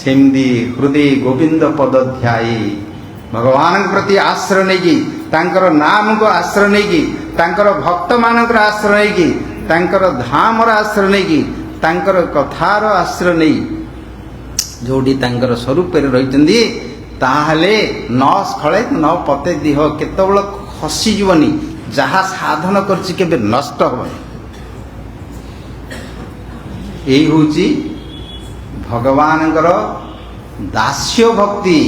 ସେମିତି ହୃଦୟ ଗୋବିନ୍ଦ ପଦ ଧ୍ୟାୟୀ ଭଗବାନଙ୍କ ପ୍ରତି ଆଶ୍ରୟ ନେଇକି ତାଙ୍କର ନାମକୁ ଆଶ୍ରୟ ନେଇକି ତାଙ୍କର ଭକ୍ତମାନଙ୍କର ଆଶ୍ରୟ ନେଇକି ତାଙ୍କର ଧାମର ଆଶ୍ରୟ ନେଇକି ତାଙ୍କର କଥାର ଆଶ୍ରୟ ନେଇ ଯେଉଁଠି ତାଙ୍କର ସ୍ୱରୂପରେ ରହିଛନ୍ତି ତାହେଲେ ନ ସ୍ଖଳେ ନ ପତେ ଦିହ କେତେବେଳେ ଖସିଯିବନି ଯାହା ସାଧନ କରିଛି କେବେ ନଷ୍ଟ ହେବନି। ଏଇ ହେଉଛି ଭଗବାନଙ୍କର ଦାସ୍ୟ ଭକ୍ତି।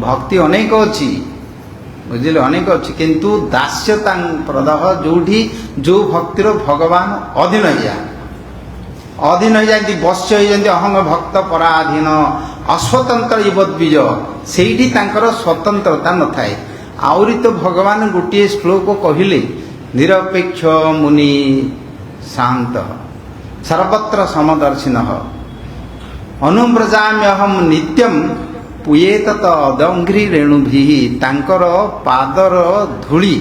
ଭକ୍ତି ଅନେକ ଅଛି ବୁଝିଲେ ଅନେକ ଅଛି କିନ୍ତୁ ଦାସ୍ୟତା ପ୍ରଦାହ ଯେଉଁଠି ଯେଉଁ ଭକ୍ତିର ଭଗବାନ ଅଧୀନ ହେଇଯାନ୍ତି ବଶ୍ୟ ହେଇଯାନ୍ତି ଅହଙ୍ଗ ଭକ୍ତ ପରାଧୀନ ଅସ୍ୱତନ୍ତ୍ର ଇବଦ୍ବିଜ ସେଇଠି ତାଙ୍କର ସ୍ୱତନ୍ତ୍ରତା ନଥାଏ। ଆହୁରି ତ ଭଗବାନ ଗୋଟିଏ ଶ୍ଲୋକ କହିଲେ ନିରପେକ୍ଷ ମୁନି ଶାନ୍ତ ସର୍ବତ୍ର ସମଦର୍ଶିନ ଅନୁବ୍ରଜାମ୍ୟହମ ନିତ୍ୟମ୍ ପୁୟେତ ଅଦଙ୍ଘ୍ରି ରେଣୁଭି ତାଙ୍କର ପାଦର ଧୂଳି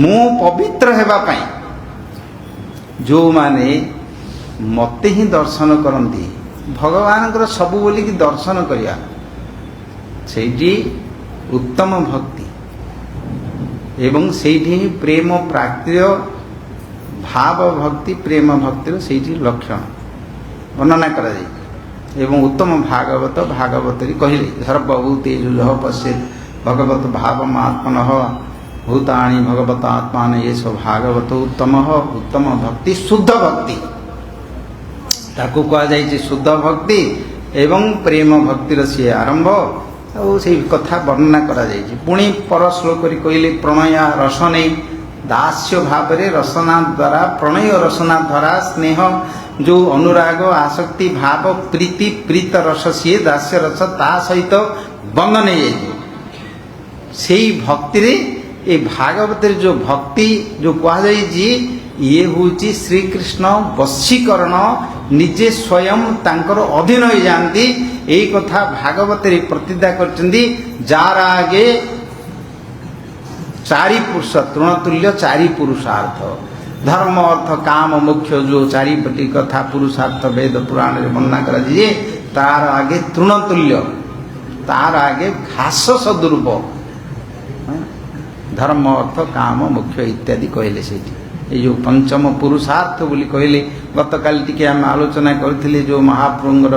ମୁଁ ପବିତ୍ର ହେବା ପାଇଁ ଯେଉଁମାନେ ମୋତେ ହିଁ ଦର୍ଶନ କରନ୍ତି ଭଗବାନଙ୍କର ସବୁ ବୋଲିକି ଦର୍ଶନ କରିବା ସେଇଠି ଉତ୍ତମ ଭକ୍ତି ଏବଂ ସେଇଠି ହିଁ ପ୍ରେମ ପ୍ରାପ୍ତିର ଭାବ ଭକ୍ତି ପ୍ରେମ ଭକ୍ତିର ସେଇଠି ଲକ୍ଷଣ ବର୍ଣ୍ଣନା କରାଯାଇଛି। ଏବଂ ଉତ୍ତମ ଭାଗବତରେ କହିଲେ ସର୍ବଭୂତେଷୁ ଯଃ ପଶ୍ୟେତ୍ ଭଗବତ ଭାବମାତ୍ମନଃ ଭୂତାଣି ଭଗବତ ଆତ୍ମାନ ଏଷ ଭାଗବତ ଉତ୍ତମ ଭକ୍ତି ଶୁଦ୍ଧ ଭକ୍ତି ତାକୁ କୁହାଯାଇଛି ଶୁଦ୍ଧ ଭକ୍ତି ଏବଂ ପ୍ରେମ ଭକ୍ତିର ସିଏ ଆରମ୍ଭ ଆଉ ସେଇ କଥା ବର୍ଣ୍ଣନା କରାଯାଇଛି। ପୁଣି ପର ଶ୍ଲୋକରେ କହିଲେ ପ୍ରଣୟ ରସ ନେଇ ଦାସ୍ୟ ଭାବରେ ରସନା ଦ୍ୱାରା ପ୍ରଣୟ ରସନା ଦ୍ୱାରା ସ୍ନେହ ଯେଉଁ ଅନୁରାଗ ଆସକ୍ତି ଭାବ ପ୍ରୀତି ପ୍ରୀତ ରସ ସିଏ ଦାସ୍ୟ ରସ ତା ସହିତ ବନ୍ଧ ନେଇଯାଇଥିବ। ସେଇ ଭକ୍ତିରେ ଏ ଭାଗବତରେ ଯେଉଁ ଭକ୍ତି ଯେଉଁ କୁହାଯାଇଛି ଇଏ ହେଉଛି ଶ୍ରୀକୃଷ୍ଣ ବଶୀକରଣ ନିଜେ ସ୍ୱୟଂ ତାଙ୍କର ଅଧୀନ ହୋଇଯାଆନ୍ତି। ଏଇ କଥା ଭାଗବତରେ ପ୍ରତିଜ୍ଞା କରିଛନ୍ତି ଯାହାର ଆଗେ ଚାରି ପୁରୁଷ ତୃଣତୁଲ୍ୟ ଚାରି ପୁରୁଷାର୍ଥ ଧର୍ମ ଅର୍ଥ କାମ ମୋକ୍ଷ ଯେଉଁ ଚାରିପଟି କଥା ପୁରୁଷାର୍ଥ ବେଦ ପୁରାଣରେ ବର୍ଣ୍ଣନା କରାଯାଇଛି ତାର ଆଗେ ତୃଣତୁଲ୍ୟ ତାର ଆଗେ ଘାସ ସଦୃପ ଧର୍ମ ଅର୍ଥ କାମ ମୋକ୍ଷ ଇତ୍ୟାଦି କହିଲେ ସେଇଠି এই ଯେଉଁ ପଞ୍ଚମ ପୁରୁଷାର୍ଥ ବୋଲି କହିଲେ ଗତକାଲି ଟିକେ ଆମେ ଆଲୋଚନା କରିଥିଲେ ଯେଉଁ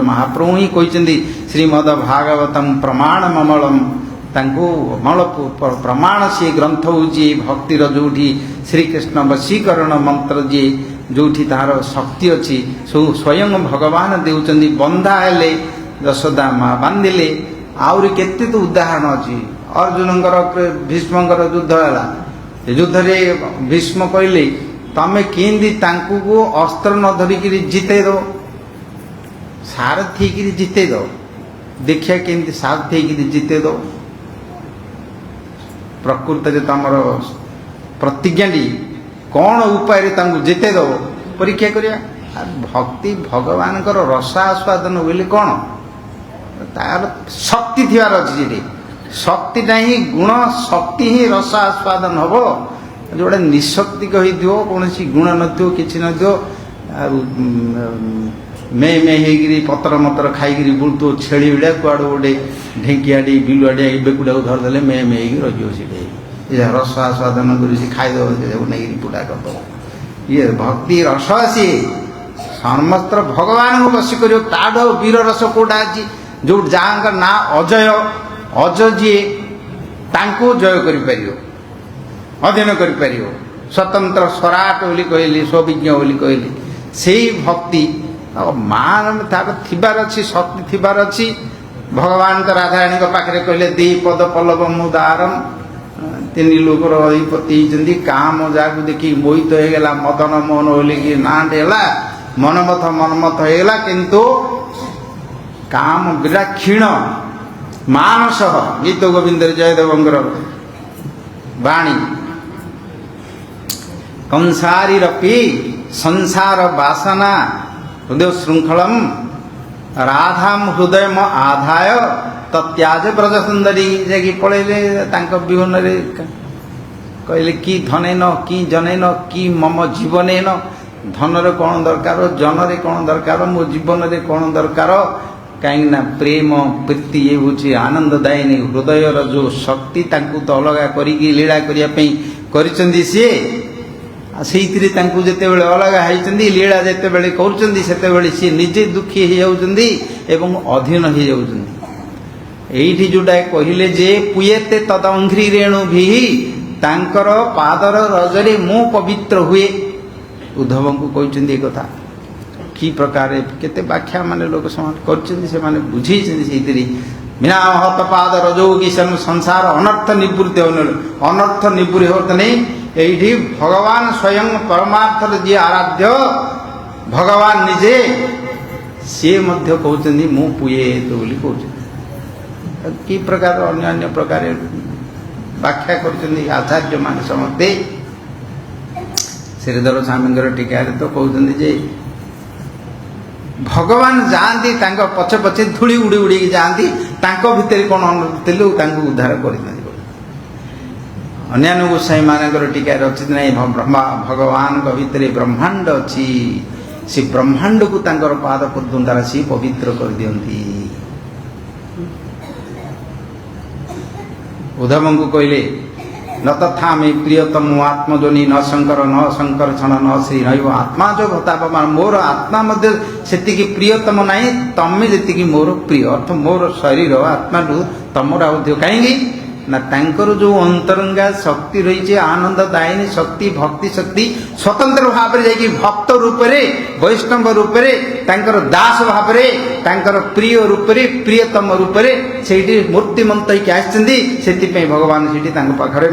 ମହାପ୍ରଭୁ ହିଁ କହିଛନ୍ତି ଶ୍ରୀମଦ ଭାଗବତମ୍ ପ୍ରମାଣ ମମଳମ୍ ତାଙ୍କୁ ଅମଳ ପ୍ରମାଣ ସିଏ ଗ୍ରନ୍ଥ ହେଉଛି ଭକ୍ତିର ଯେଉଁଠି ଶ୍ରୀକୃଷ୍ଣ ବଶୀକରଣ ମନ୍ତ୍ର ଯିଏ ଯେଉଁଠି ତାହାର ଶକ୍ତି ଅଛି ସବୁ ସ୍ୱୟଂ ଭଗବାନ ଦେଉଛନ୍ତି ବନ୍ଧା ହେଲେ ଯଶୋଦା ମା ବାନ୍ଧିଲେ ଆହୁରି କେତେ ତ ଉଦାହରଣ ଅଛି। ଅର୍ଜୁନଙ୍କର ଭୀଷ୍ମଙ୍କର ଯୁଦ୍ଧ ହେଲା ଏ ଯୁଦ୍ଧରେ ଭୀଷ୍ମ କହିଲେ ତମେ କେମିତି ତାଙ୍କୁ ଅସ୍ତ୍ର ନ ଧରିକିରି ଜିତେଇ ଦେବ ସାରଥି ହେଇକିରି ଜିତେଇ ଦେବ ଦେଖିବା କେମିତି ସାରଥି ହେଇକିରି ଜିତେଇ ଦେବ ପ୍ରକୃତରେ ତମର ପ୍ରତିଜ୍ଞାଟି କ'ଣ ଉପାୟରେ ତାଙ୍କୁ ଜିତେଇ ଦେବ ପରୀକ୍ଷା କରିବା। ଭକ୍ତି ଭଗବାନଙ୍କର ରସ ଆସ୍ୱାଦନ ବୋଲି କ'ଣ ତାର ଶକ୍ତି ଥିବାର ଅଛି ସେଠି ଶକ୍ତିଟା ହିଁ ଗୁଣ ଶକ୍ତି ହିଁ ରସ ଆସ୍ୱାଦନ ହେବ। ଯେଉଁଟା ନିଶକ୍ତିକ ହେଇଥିବ କୌଣସି ଗୁଣ ନଥିବ କିଛି ନଥିବ ଆଉ ମେ ହେଇକିରି ପତ୍ର ମତ୍ର ଖାଇକିରି ବୁଲୁଥିବ ଛେଳି ଭଳିଆ କୁଆଡ଼ୁ ଗୋଟେ ଢେଙ୍କିଆଡ଼ି ବିଲୁଆଡ଼ିଆ ବେକୁଡ଼ାକୁ ଧରିଦେଲେ ମେ ହେଇକି ରହିଯିବ ସେଠି ଏ ରସ ଆସ୍ୱାଦନ କରି ସେ ଖାଇଦେବ ସେଟାକୁ ନେଇକିରି ପୁଡ଼ା କରିଦେବ। ଇଏ ଭକ୍ତି ରସ ସିଏ ସମସ୍ତ ଭଗବାନଙ୍କୁ ବସି କରିବ ତାଠୁ ଆଉ ବୀର ରସ କେଉଁଟା ଅଛି ଯେଉଁ ଯାହାଙ୍କ ନାଁ ଅଜୟ ଯିଏ ତାଙ୍କୁ ଜୟ କରିପାରିବ ଅଧୀନ କରିପାରିବ ସ୍ୱତନ୍ତ୍ର ସ୍ୱରାଟ ବୋଲି କହିଲେ ସ୍ୱବିଜ୍ଞ ବୋଲି କହିଲେ ସେଇ ଭକ୍ତି ଆଉ ମା ତାର ଥିବାର ଅଛି ଶକ୍ତି ଥିବାର ଅଛି। ଭଗବାନ ତ ରାଧାରାଣୀଙ୍କ ପାଖରେ କହିଲେ ଦି ପଦ ପଲ୍ଲବ ମୁଦାରମ୍ ତିନି ଲୋକର ଅଧିପତି ହେଇଛନ୍ତି କାମ ଯାହାକୁ ଦେଖି ମୋହିତ ହେଇଗଲା ମଦନ ମୋହନ ବୋଲିକି ନାଁଟେ ହେଲା ମନମଥ ହେଇଗଲା, କିନ୍ତୁ କାମ ବିରାଟ କ୍ଷୀଣ ମାନସ ଗୀତ ଗୋବିନ୍ଦରେ ଜୟଦେବଙ୍କର ବାଣୀ कंसारीरपि संसार वासना हृदय श्रृंखलम राधाम हृदय आधाय तत्याज ब्रज सुंदरी जाकि पढ़ेले विहन कहले कि धनेन कि जनेन कि मम जीवनेन धनरे कौन दरकार जनरे कौन दरकार मो जीवन रे कौन दरकार कहीं प्रेम प्रीति ये हूँ आनंददायिनी हृदयर जो शक्ति तांकु तो अलग करी लीला करने सी से जिते अलग होती लीला जिते कर सी निजे दुखी हो जाती अधीन हो जाती एठी जोटा कहले जे पुयेते तदंघ्री रेणु भी तांकर पादर रजरे मु पवित्र हुए उद्धव को कहते कथा कि प्रकार केते व्याख्या माने लोक समाज कर बुझे बिना हत पाद रजोगी संसार अनर्थ निवृत्ति अनर्थ निवृत्ति होता नहीं यही भगवान स्वयं परमार्थ जी आराध्य भगवान निजे सी कहते मु पुए तो कहते कि प्रकार अन्य प्रकार व्याख्या कर आचार्य मान समस्ते श्रीधर स्वामी टीकार तो कहते जे भगवान जाती पछे पछे धूली उड़ी उड़ी जाती भितर कौन अनुभूति उद्धार कर अन्य गोसाई मानकर टीकार अच्छी ना ब्रह्मा भगवान भितर ब्रह्मांड अच्छी से ब्रह्मांड को पाद पद्म द्वारा सी पवित्र कर दियंती उद्धव को कहले न तथा मे प्रियतम आत्मजोनि न शंकर क्षण न श्री नैव आत्मा जो भतापमान मोर आत्मा मध्य सेतिकी प्रियतम नहीं तमें जी मोर प्रिय अर्थ मोर शरीर आत्मा तमर आधिक कहीं ना तांकर जो अंतरंगा शक्ति रही आनंददायिनी शक्ति भक्ति शक्ति स्वतंत्र भाव में भक्त रूप से वैष्णव रूप से दास भाव में प्रिय रूप से प्रियतम रूप से मूर्तिमंत होती भगवान से पाखे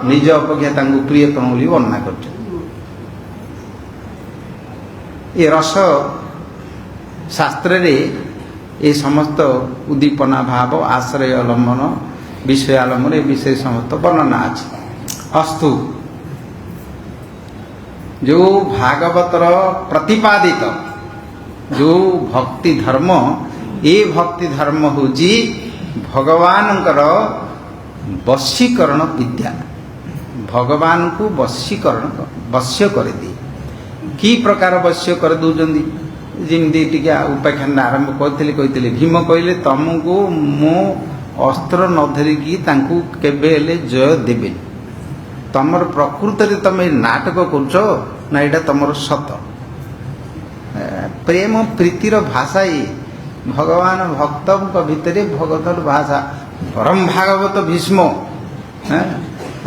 निज अपेक्षा प्रियतम वर्णना कर रस शास्त्र ये समस्त उद्दीपना भाव आश्रय अवलंबन विषय आलम विषय समस्त वर्णना अच्छी अस्तु जो भागवतर प्रतिपादित जो भक्ति धर्म ये भक्ति धर्म हूँ भगवान वशीकरण विद्या भगवान को वशीकरण वश्य कर दी कि प्रकार वश्य कर दौरान जमी टी उपाख्यान आरंभ करते भीम कहले तुमको मो अस्त्र न धरिकी केबे जय देवे तमर प्रकृत तुम नाटक कर ना यहाँ तुम सत प्रेम प्रीतिर भाषा ये भगवान भक्त भितर भगवत भाषा परम भागवत भीष्म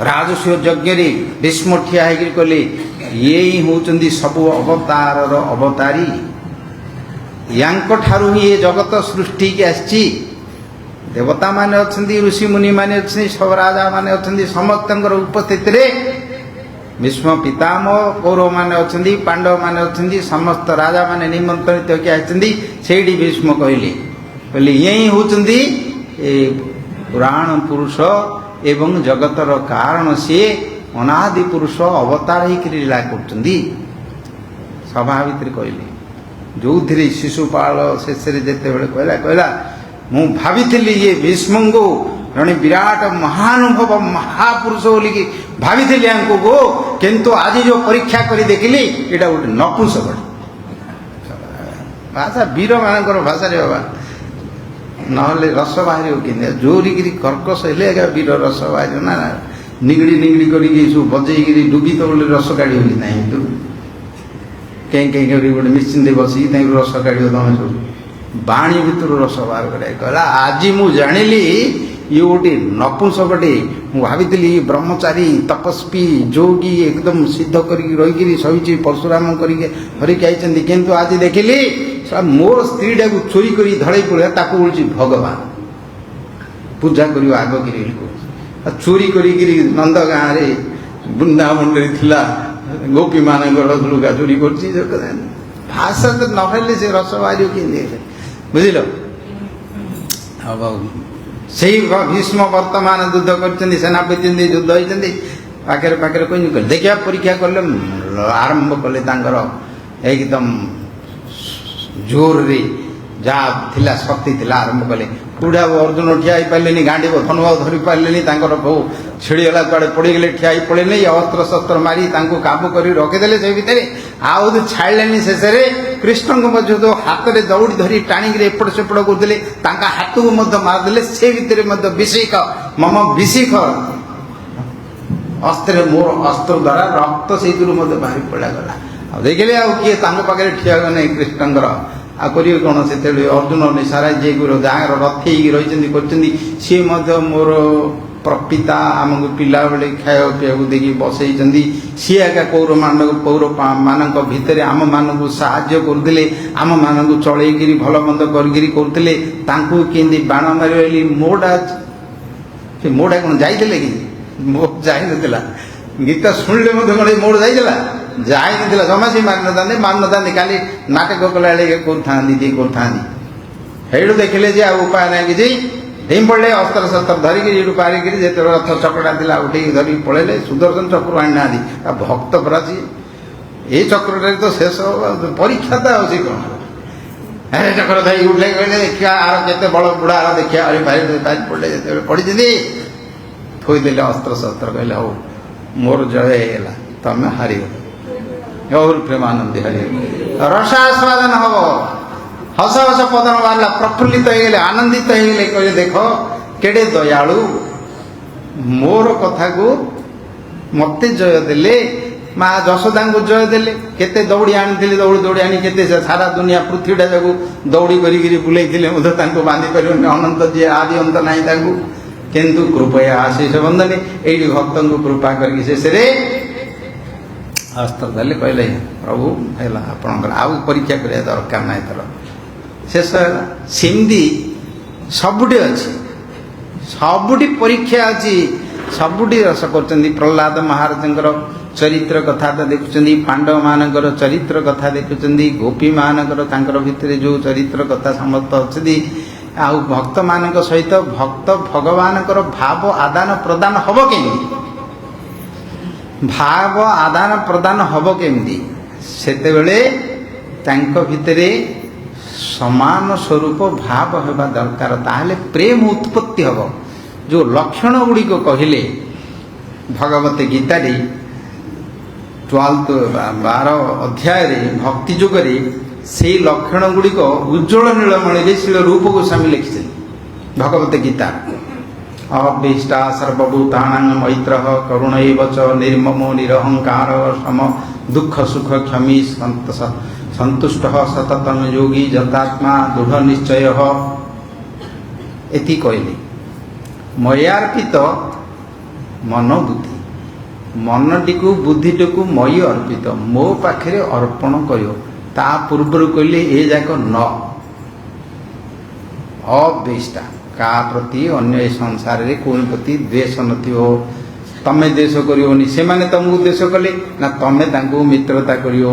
राजस्व यज्ञ भीष्म ठिया कले ये ही होती सबु अवतार अवतारी यांठारू ही ये जगत सृष्टि की आसी देवता माने अच्छी ऋषि मुनि माने अच्छी सब राजा माने अच्छी समस्त उपस्थित भीष्म पितामह कौरव माने अच्छी पांडव माने अच्छी समस्त राजा माने निमंत्रित होती भीष्म कहले यही होती पुराण पुरुष एवं जगतर कारण सी अनादि पुरुष अवतार लीला कर सभा भितर कहले जो थी शिशुपाल शेष कहला मु भावी ये भीष्म को जड़े विराट महानुभव महापुरुष बोली भावी को किंतु आज जो परीक्षा कर देखिली यहाँ गोटे नपुंसक भाषा वीर मान भाषा बाबा ना रस बाहर कि जोरिकी कर्कश हेले वीर रस बाहर ना निगड़ी निगड़ी कर बजे डुबी तो बोले रस काढ़ ना कहीं कहीं गोटे मिशिन बसिक रस काढ़ तुम सब बाणी भितर रस बाहर कहला आज मु जानिली ये गोटे नपुंसकटे मु भावी ब्रह्मचारी तपस्वी जोगी एकदम सिद्ध कर रही सही परशुराम करके आई किंतु आज देखिली मोर स्त्री टाक चोरी कर धड़े पड़ा ताकू बोलूँ भगवान पूजा कर आग चोरी कर नंद गाँव में वृंदावन थी गोपी मान लुगा चोरी कर ଭାଷା ତ ନହେଲେ ସେ ରସ ବାହାରିବ କେମିତି ବୁଝିଲ। ସେଇ ଭୀଷ୍ମ ବର୍ତ୍ତମାନ ଯୁଦ୍ଧ କରିଛନ୍ତି, ସେନାପତି ଯୁଦ୍ଧ ହେଇଛନ୍ତି, ପାଖରେ ପାଖରେ କହି ଦେଖିବା ପରୀକ୍ଷା କଲେ, ଆରମ୍ଭ କଲେ ତାଙ୍କର ଏକଦମ ଜୋରରେ ଯାହା ଥିଲା ଶକ୍ତି ଥିଲା ଆରମ୍ଭ କଲେ। କୋଉଠି ଆଉ ଅର୍ଜୁନ ଠିଆ ହେଇପାରିଲେନି, ଗାଣ୍ଡିବ ଧନୁ ଆଉ ଧରି ପାରିଲେନି, ତାଙ୍କର ବହୁ ଛିଡ଼ିଗଲା, କୁଆଡ଼େ ପଡ଼ିଗଲେ, ଠିଆ ହେଇ ପଡ଼ିଲେନି। ଅସ୍ତ୍ର ଶସ୍ତ୍ର ମାରି ତାଙ୍କୁ କାବୁ କରି ରଖିଦେଲେ। ସେ ଭିତରେ ଆଉ ଛାଡ଼ିଲେନି। ଶେଷରେ କୃଷ୍ଣଙ୍କ ମଧ୍ୟ ଯୋଉ ହାତରେ ଦୌଡ଼ି ଧରି ଟାଣିକିରି ଏପଟ ସେପଟ କରୁଥିଲେ, ତାଙ୍କ ହାତକୁ ମଧ୍ୟ ମାରିଦେଲେ। ସେ ଭିତରେ ମଧ୍ୟ ବିଷିକ ମମ ବିଷିକ ଅସ୍ତ୍ର, ମୋର ଅସ୍ତ୍ର ଦ୍ୱାରା ରକ୍ତ ସେଇଥିରୁ ମଧ୍ୟ ବାହାରି ପଳାଗଲା। ଆଉ ଦେଖିଲେ ଆଉ କିଏ ତାଙ୍କ ପାଖରେ ଠିଆ ହେଲେ କୃଷ୍ଣଙ୍କର ଆଉ କରିବେ କ'ଣ। ସେତେବେଳେ ଅର୍ଜୁନ ନିଶାରା ଯିଏ ଯାହାର ରଥି ହେଇକି ରହିଛନ୍ତି କରିଛନ୍ତି, ସିଏ ମଧ୍ୟ ମୋର ପ୍ରପିତା ଆମକୁ ପିଲାବେଳେ ଖାଇବା ପିଇବାକୁ ଦେଇକି ବସେଇଛନ୍ତି। ସିଏ ଏକା କୌରବମାନଙ୍କ ଭିତରେ ଆମମାନଙ୍କୁ ସାହାଯ୍ୟ କରୁଥିଲେ, ଆମମାନଙ୍କୁ ଚଳେଇକିରି ଭଲ ମନ୍ଦ କରିକିରି କରୁଥିଲେ। ତାଙ୍କୁ କେମିତି ବାଣ ମାରିଲି, ମୋଟା ସେ ମୋଟା କ'ଣ ଯାଇଥିଲେ କି? ମୋ ଯାଇନଥିଲା। ଗୀତ ଶୁଣିଲେ ମଧ୍ୟ କ'ଣ ମୋଡ଼ ଯାଇଥିଲା? ଯାଇନଥିଲା। ଜମା ସେ ମାରିନଥାନ୍ତି ଖାଲି ନାଟକ କଲାବେଳେ କରୁଥାନ୍ତି କରୁଥାନ୍ତି। ସେଇଠୁ ଦେଖିଲେ ଯେ ଆଉ ଉପାୟ ନାହିଁ କିଛି, ଡେଇଁ ପଡ଼ିଲେ ଅସ୍ତ୍ର ଶସ୍ତ୍ର ଧରିକି ଏଇଠୁ ପାରିକିରି ଯେତେବେଳେ ରଥ ଚକଟା ଥିଲା ଉଠେଇକି ଧରିକି ପଳେଇଲେ। ସୁଦର୍ଶନ ଚକ୍ର ଆଣିନାହାନ୍ତି, ଆଉ ଭକ୍ତ ପରା ସିଏ। ଏଇ ଚକ୍ରଟାରେ ତ ଶେଷ ପରୀକ୍ଷା ତ ଆଉ ସେ କ'ଣ ଚକ୍ର ଧରିକି ଉଠେଇ କହିଲେ ଦେଖିବା ଆର କେତେ ବଡ଼ ବୁଢ଼ା ଆର ଦେଖିବା ବାହାରି ପଡ଼ିଲେ। ଯେତେବେଳେ ପଡ଼ିଛନ୍ତି ଥୋଇଦେଲେ ଅସ୍ତ୍ର ଶସ୍ତ୍ର, କହିଲେ ହଉ ମୋର ଜୟ ହେଇଗଲା, ତମେ ହାରିଗଲ। ପ୍ରେମାନନ୍ଦୀ ହାରିଗଲେ। ରସାସ୍ୱାଦନ ହବ, ହସ ହସ ପଦନ ବାହାରିଲା, ପ୍ରଫୁଲ୍ଲିତ ହେଇଗଲେ, ଆନନ୍ଦିତ ହେଇଗଲେ। କହିଲେ ଦେଖ କେଡ଼େ ଦୟାଳୁ, ମୋର କଥାକୁ ମୋତେ ଜୟ ଦେଲେ, ମା ଯଶୋଦାଙ୍କୁ ଜୟ ଦେଲେ। କେତେ ଦୌଡ଼ି ଆଣିଥିଲେ, ଦୌଡ଼ି ଆଣି କେତେ ସାରା ଦୁନିଆ ପୃଥିବୀଟା ଯାକୁ ଦୌଡ଼ି କରିକିରି ବୁଲେଇଥିଲେ ମଧ୍ୟ ତାଙ୍କୁ ବାନ୍ଧି ପାରିବନି। ଅନନ୍ତ ଯିଏ ଆଦି ଅନ୍ତ ନାହିଁ ତାଙ୍କୁ, କିନ୍ତୁ କୃପୟା ଆଶିଷ ବନ୍ଧନେ ଏଇଠି ଭକ୍ତଙ୍କୁ କୃପା କରିକି ଶେଷରେ ଅସ୍ତ୍ର ଦେଲେ। କହିଲେ ପ୍ରଭୁ ହେଲା ଆପଣଙ୍କର, ଆଉ ପରୀକ୍ଷା କରିବା ଦରକାର ନାହିଁ, ତର ଶେଷ ହେଲା। ସେମିତି ସବୁଠି ଅଛି, ସବୁଠି ପରୀକ୍ଷା ଅଛି, ସବୁଠି ରସ କରୁଛନ୍ତି। ପ୍ରହ୍ଲାଦ ମହାରାଜଙ୍କର ଚରିତ୍ର କଥା ତ ଦେଖୁଛନ୍ତି, ପାଣ୍ଡବମାନଙ୍କର ଚରିତ୍ର କଥା ଦେଖୁଛନ୍ତି, ଗୋପୀମାନଙ୍କର ତାଙ୍କର ଭିତରେ ଯେଉଁ ଚରିତ୍ର କଥା ସମସ୍ତ ଅଛନ୍ତି। ଆଉ ଭକ୍ତମାନଙ୍କ ସହିତ ଭକ୍ତ ଭଗବାନଙ୍କର ଭାବ ଆଦାନ ପ୍ରଦାନ ହବ କେମିତି? ଭାବ ଆଦାନ ପ୍ରଦାନ ହବ କେମିତି? ସେତେବେଳେ ତାଙ୍କ ଭିତରେ ସମାନ ସ୍ୱରୂପ ଭାବ ହେବା ଦରକାର, ତାହେଲେ ପ୍ରେମ ଉତ୍ପତ୍ତି ହେବ। ଯେଉଁ ଲକ୍ଷଣ ଗୁଡ଼ିକ କହିଲେ ଭଗବତ ଗୀତାରେ 12 ଅଧ୍ୟାୟରେ ଭକ୍ତି ଯୋଗରେ, ସେଇ ଲକ୍ଷଣ ଗୁଡ଼ିକ ଉଜ୍ଜ୍ୱଳ ନୀଳମଣିରେ ଶିଳ ରୂପ ଗୋସ୍ୱାମୀ ଲେଖିଛନ୍ତି ଭଗବତ ଗୀତା। ଅଭୀଷ୍ଟା ସର୍ବଭୂତାନାଂ ମୈତ୍ରଃ କରୁଣୈବ ଚ ନିର୍ମମୋ ନିରହଙ୍କାର ସମ ଦୁଃଖ ସୁଖ କ୍ଷମୀ ସନ୍ତୁଷ୍ଟ ସତତଂ ଯୋଗୀ ଯତାତ୍ମା ଦୃଢ଼ ନିଶ୍ଚୟ। ଏତି କହିଲେ ମୟାର୍ପିତ ମନ ବୁଦ୍ଧି, ମନଟିକୁ ବୁଦ୍ଧିଟିକୁ ମଇ ଅର୍ପିତ, ମୋ ପାଖରେ ଅର୍ପଣ କରିବ। ତା ପୂର୍ବରୁ କହିଲେ ଏ ଯାକ ନ ଅବେଷ୍ଟା, କାହା ପ୍ରତି ଅନ୍ୟ ଏ ସଂସାରରେ କୋଉ ପ୍ରତି ଦ୍ୱେଷ ନଥିବ। ତମେ ଦ୍ୱେଷ କରିବନି, ସେମାନେ ତମକୁ ଦ୍ୱେଷ କଲେ ନା ତମେ ତାଙ୍କୁ ମିତ୍ରତା କରିବ।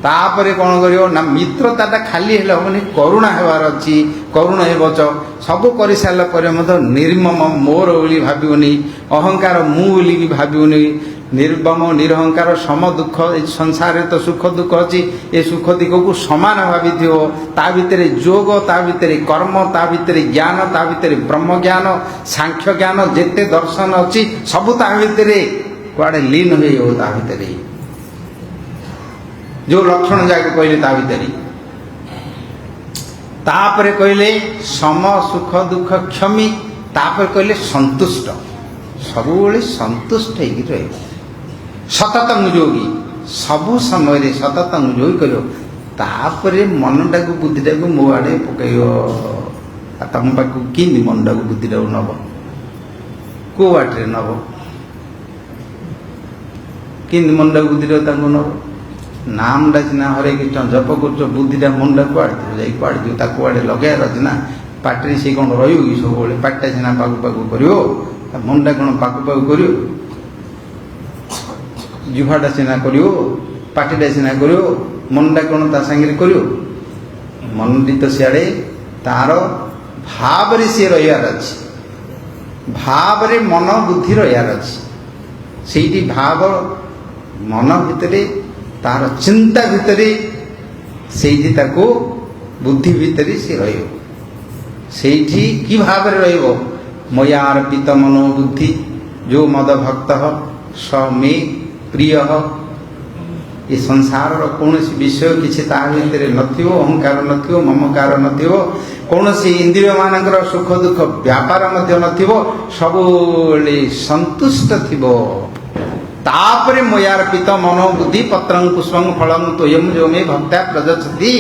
ତାପରେ କ'ଣ କରିବ ନା ମିତ୍ରତାଟା ଖାଲି ହେଲେ ହେବନି, କରୁଣା ହେବାର ଅଛି। କରୁଣ ହେବଚ, ସବୁ କରିସାରିଲା ପରେ ମଧ୍ୟ ନିର୍ମମ, ମୋର ବୋଲି ଭାବିବନି, ଅହଙ୍କାର ମୁଁ ବୋଲିକି ଭାବିବନି। ନିର୍ମମ ନିରହଙ୍କାର ସମ ଦୁଃଖ, ଏ ସଂସାରରେ ତ ସୁଖ ଦୁଃଖ ଅଛି, ଏ ସୁଖ ଦିଗକୁ ସମାନ ଭାବିଥିବ। ତା ଭିତରେ ଯୋଗ, ତା ଭିତରେ କର୍ମ, ତା ଭିତରେ ଜ୍ଞାନ, ତା ଭିତରେ ବ୍ରହ୍ମ ଜ୍ଞାନ, ସାଂଖ୍ୟ ଜ୍ଞାନ, ଯେତେ ଦର୍ଶନ ଅଛି ସବୁ ତା ଭିତରେ କୁଆଡ଼େ ଲୀନ ହେଇଯିବ। ତା ଭିତରେ ଯେଉଁ ଲକ୍ଷଣ ଯାକ କହିଲେ ତା ଭିତରେ, ତାପରେ କହିଲେ ସମ ସୁଖ ଦୁଃଖ କ୍ଷମୀ, ତାପରେ କହିଲେ ସନ୍ତୁଷ୍ଟ, ସବୁବେଳେ ସନ୍ତୁଷ୍ଟ ହେଇକି ରହିବ। ସତତଂ ଯୋଗୀ, ସବୁ ସମୟରେ ସତତଂ ଯୋଗୀ କରିବ। ତାପରେ ମନଟାକୁ ବୁଦ୍ଧିଟାକୁ ମୋ ଆଡ଼େ ପକାଇବ। ତମ ପାଖକୁ କେମିତି ମନଟାକୁ ବୁଦ୍ଧିଟାକୁ ନେବ, କେଉଁ ବାଟରେ ନେବ, କେମିତି ମନଟାକୁ ବୁଦ୍ଧିଟାକୁ ତାଙ୍କୁ ନେବ? ନାମଟା ସିନା ହରେ କୃଷ୍ଣ ଜପ କରୁଛ, ବୁଦ୍ଧିଟା ମନଟା କୁଆଡ଼େ ଥିବ, ଯାଇ କୁଆଡ଼େ ଯିବ, ତାକୁ କୁଆଡ଼େ ଲଗାଇବାର ଅଛି ନା। ପାଟିରେ ସେ କ'ଣ ରହିବ କି ସବୁବେଳେ? ପାଟିଟା ସିନା ପାକୁ ପାକୁ କରିବ, ତା ମନଟା କ'ଣ ପାକୁ ପାକୁ କରିବ? ଜିହ୍ୱାଟା ସିନା କରିବ, ପାଟିଟା ସିନା କରିବ, मनटा कौन ता सांगे कर मनटी तो सियाड़े तार भाव सी रहार अच्छी भाव मन बुद्धि रहार अच्छी से भाव मन भितर तार चिंता भितर से बुद्धि भितर सी रही कि भाव रही मया अर्पित मनो बुद्धि जो मद भक्त स मे प्रिय ये संसार कौन विषय किसी भितर नथिबो अहंकार नथिबो ममकार नथिबो कौन इंद्रिय मानकर सुख दुख व्यापार मध्य नथिबो सबुले संतुष्ट थिबो तापरे मयार्पित मनो बुद्धि पत्रं पुष्पं फलं तोयम जो मे भक्त्या प्रजच्छति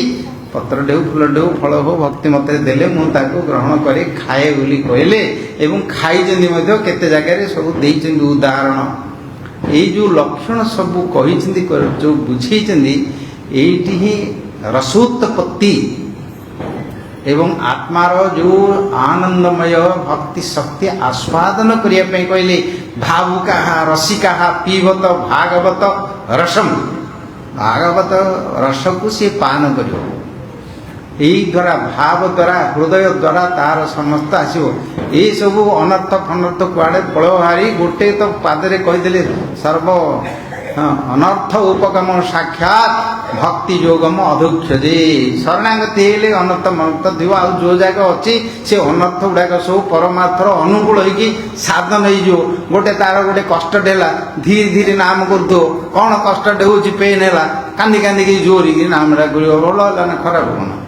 पत्र डेउ फूल डेउ फल हो भक्ति मत देले मु ताको ग्रहण करे खाए बोली कहले एवं खाई जंदी मध्य केते जगह सब देइचंदी उदाहरण ये जो लक्षण सब कही जो बुझे ही रसोत्पत्ति एवं आत्मार जो आनंदमय भक्ति शक्ति आस्वादन करने कहले भावुका रसिका पीबत भागवत रसम भागवत रस को सी पान कर द्वारा भाव द्वारा हृदय द्वारा तार समस्त आसो ये सब अनर्थ फनर्थ कुआड़े पल हारी गोटे तो पादरे कहीदे सर्व अनर्थ उपगम साक्षात भक्ति योगम अधुक्षजे शरणागति हेले अनर्थ मनर्थ थी आ जो जगह अच्छी से अनर्थ गुड़ाक सब परमार्थर अनुकूल हो साधन हो गोटे तार गोटे कष्ट है धीरे धीरे नाम करदो कौन कष्ट हो पेन है कांदी कांदी जोरी नाम भल है ना खराब होना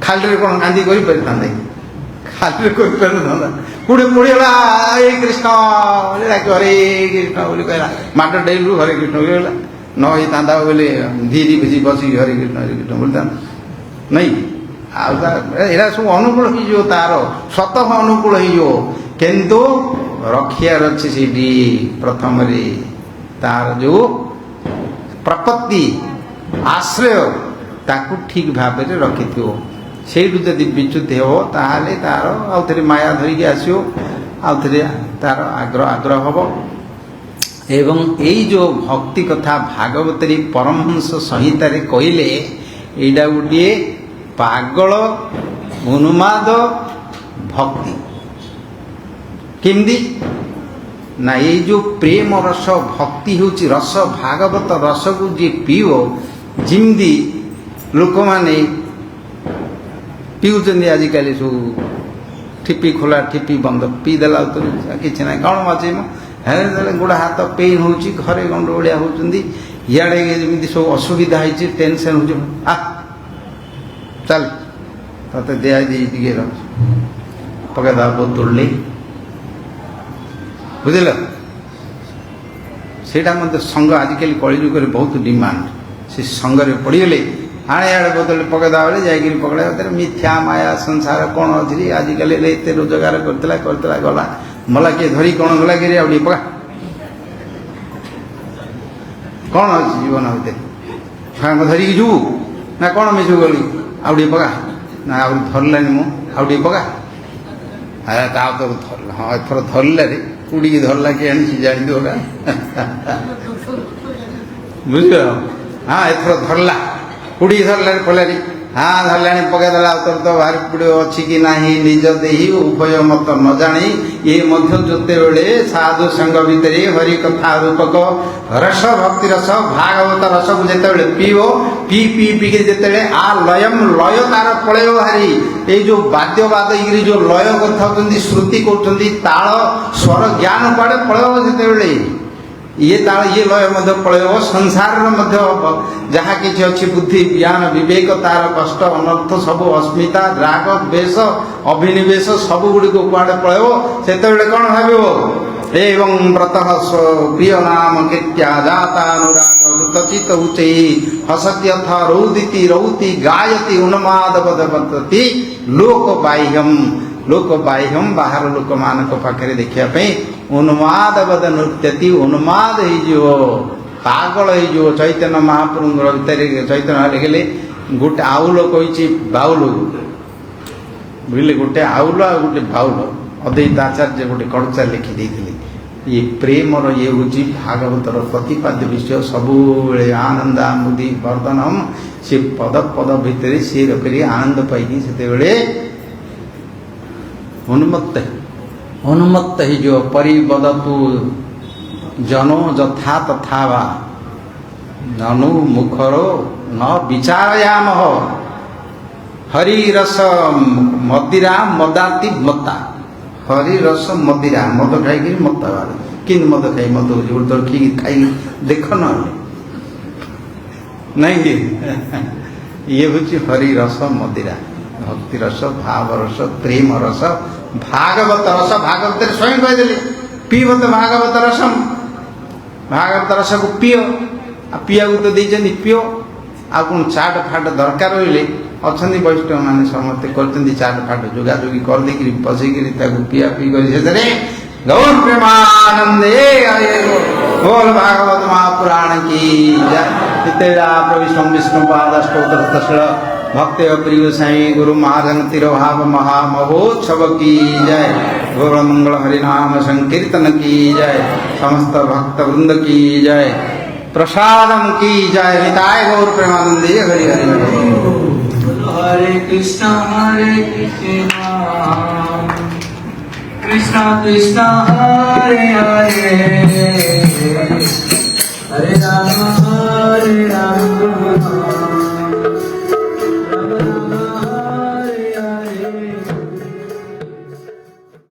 खाली कौन कांदी कर खाली कूड़े मुड़ीगला हरे कृष्ण हरे कृष्ण बोली कहला माट डेलू हरे कृष्ण बोला न होता बोले धीरे बसी बस हरे कृष्ण बोलता नहीं आरा सब अनुकूल हो तार स्वतः अनुकूल हो किंतु रखियार अच्छे से प्रथम तार जो प्रपत्ति आश्रय ताकू ठीक भाव में रखि से जदि विच्युत हो ताहले तार आउ थे माया धरिकी आसो आउ थे तार आग्रह आग्रह हम एवं यही जो भक्ति कथा भागवतरी परमहंस संहिता कहले यहाँ गोटे पागल उन्माद भक्ति केमती ना ये जो प्रेम रस भक्ति हूँ रस भागवत रस को जी पीव जिमदी लोक माने पीउचंदी आजिकल सब ठिपी खोला ठिपी बंद पीदेला तो किसी ना कौन अच्छे गोड़ हाथ पेन हो घरे गंडगोड़िया होती इे जमी सब असुविधा होती टेंशन हो चल ते दिए पकड़ा बोतल बुझल से संघ आजिकल कलिजुग बहुत डिमांड से संघरे पड़गले आने आड़े बोतल पकड़ा बेले जाकि पकड़ा मिथ्या माया संसार कौन अच्छी आजिकल एत रोजगार करता गला मला किए धरी कौन गला कि पका कौन अच्छी जीवन होते धरिकी जीवु ना कौन मिसु गली आउ पका ना आ धरलानी मु आउ पका तो हाँ एथर धरला रे कुड़ी धरला कि आनी जानी होगा बुझ हाँ एथर धरला कुड़ी धरला पलारी हाँ धरला पकईदेला तर तो भारी पुड़े अच्छी कि ना निज देही उभय मत न जानी ये जोते बेले साधु संग भितर हरि कथा रूपक रस भक्ति रस भागवत रस को जिते पीव पी पी पी जिते आ लयम लय तार पलय भारी ये जो वाद्यवाद जो लय कर श्रुति कर ताल स्वर ज्ञान कुआड़े पलय जिते ये ताल ये लय पलय संसार जहाँ कि अच्छी बुद्धि ज्ञान विवेक तार कष्ट अनर्थ सब अस्मिता राग द्वेष अभिनिवेश सब गुड़ी कुआड़े पलय से कौन भाव एवं व्रत प्रिय नाम कीर्त्या जातानुरागचित उच्च हसत्यथ रौदिति रौति गायति उन्मादवती लोक बाह्यम बाहर लोक मान पाखे देखापी उन्मादवद नृत्यति उन्माद हो पागल हो चैतन्य महाप्रभु भितर चैतन्य लिखले गोटे आउल कही बाउल बुझे गोटे आउल आ गोटे बाउल अद्वैत आचार्य गोटे कड़चा लिखी देते ये प्रेम और ये हूँ भागवतर प्रतिपाद्य विषय सबु आनंदामुदी वर्धनम से पद पद भितर सी रखिरी आनंद पाई से उन्मत्त ही जो परिबदतु जनो यथा तथा वा ननु मुखरो न विचारयाम हरिरस मदिरा मदाति मत्ता हरिरस मदिरा मद खाई मत कि मद खाई मत हो खाई देख न नहीं ये हूँ हरिरस मदिरा भक्ति रस भाव रस प्रेम रस भागवत रस भागवत स्वयं कहदेले पीबत भागवत रसम भागवत रस को पीओ आ पिया तो देते पीओ आ कौन चाट फाट दरकार रही अच्छा वैष्णव मैंने समस्ते कर चाट फाट जोगाजोगी कर देकरी पसैकरी पिया पी कर गौर प्रेमानंदे बोल भागवत महापुराण की जय प्रभु विष्णु पाद स्तोत्र भक्त प्रिय साई गुरु महाजन तिरुभाव महामहोत्सव की जय गौर मंगल हरिनाम संकीर्तन की जय समस्त भक्त वृंद की जय प्रसादम की जय निताय गौर प्रेमानंदे हरि हरि हरे कृष्णा कृष्णा कृष्णा हरे हरे हरे राम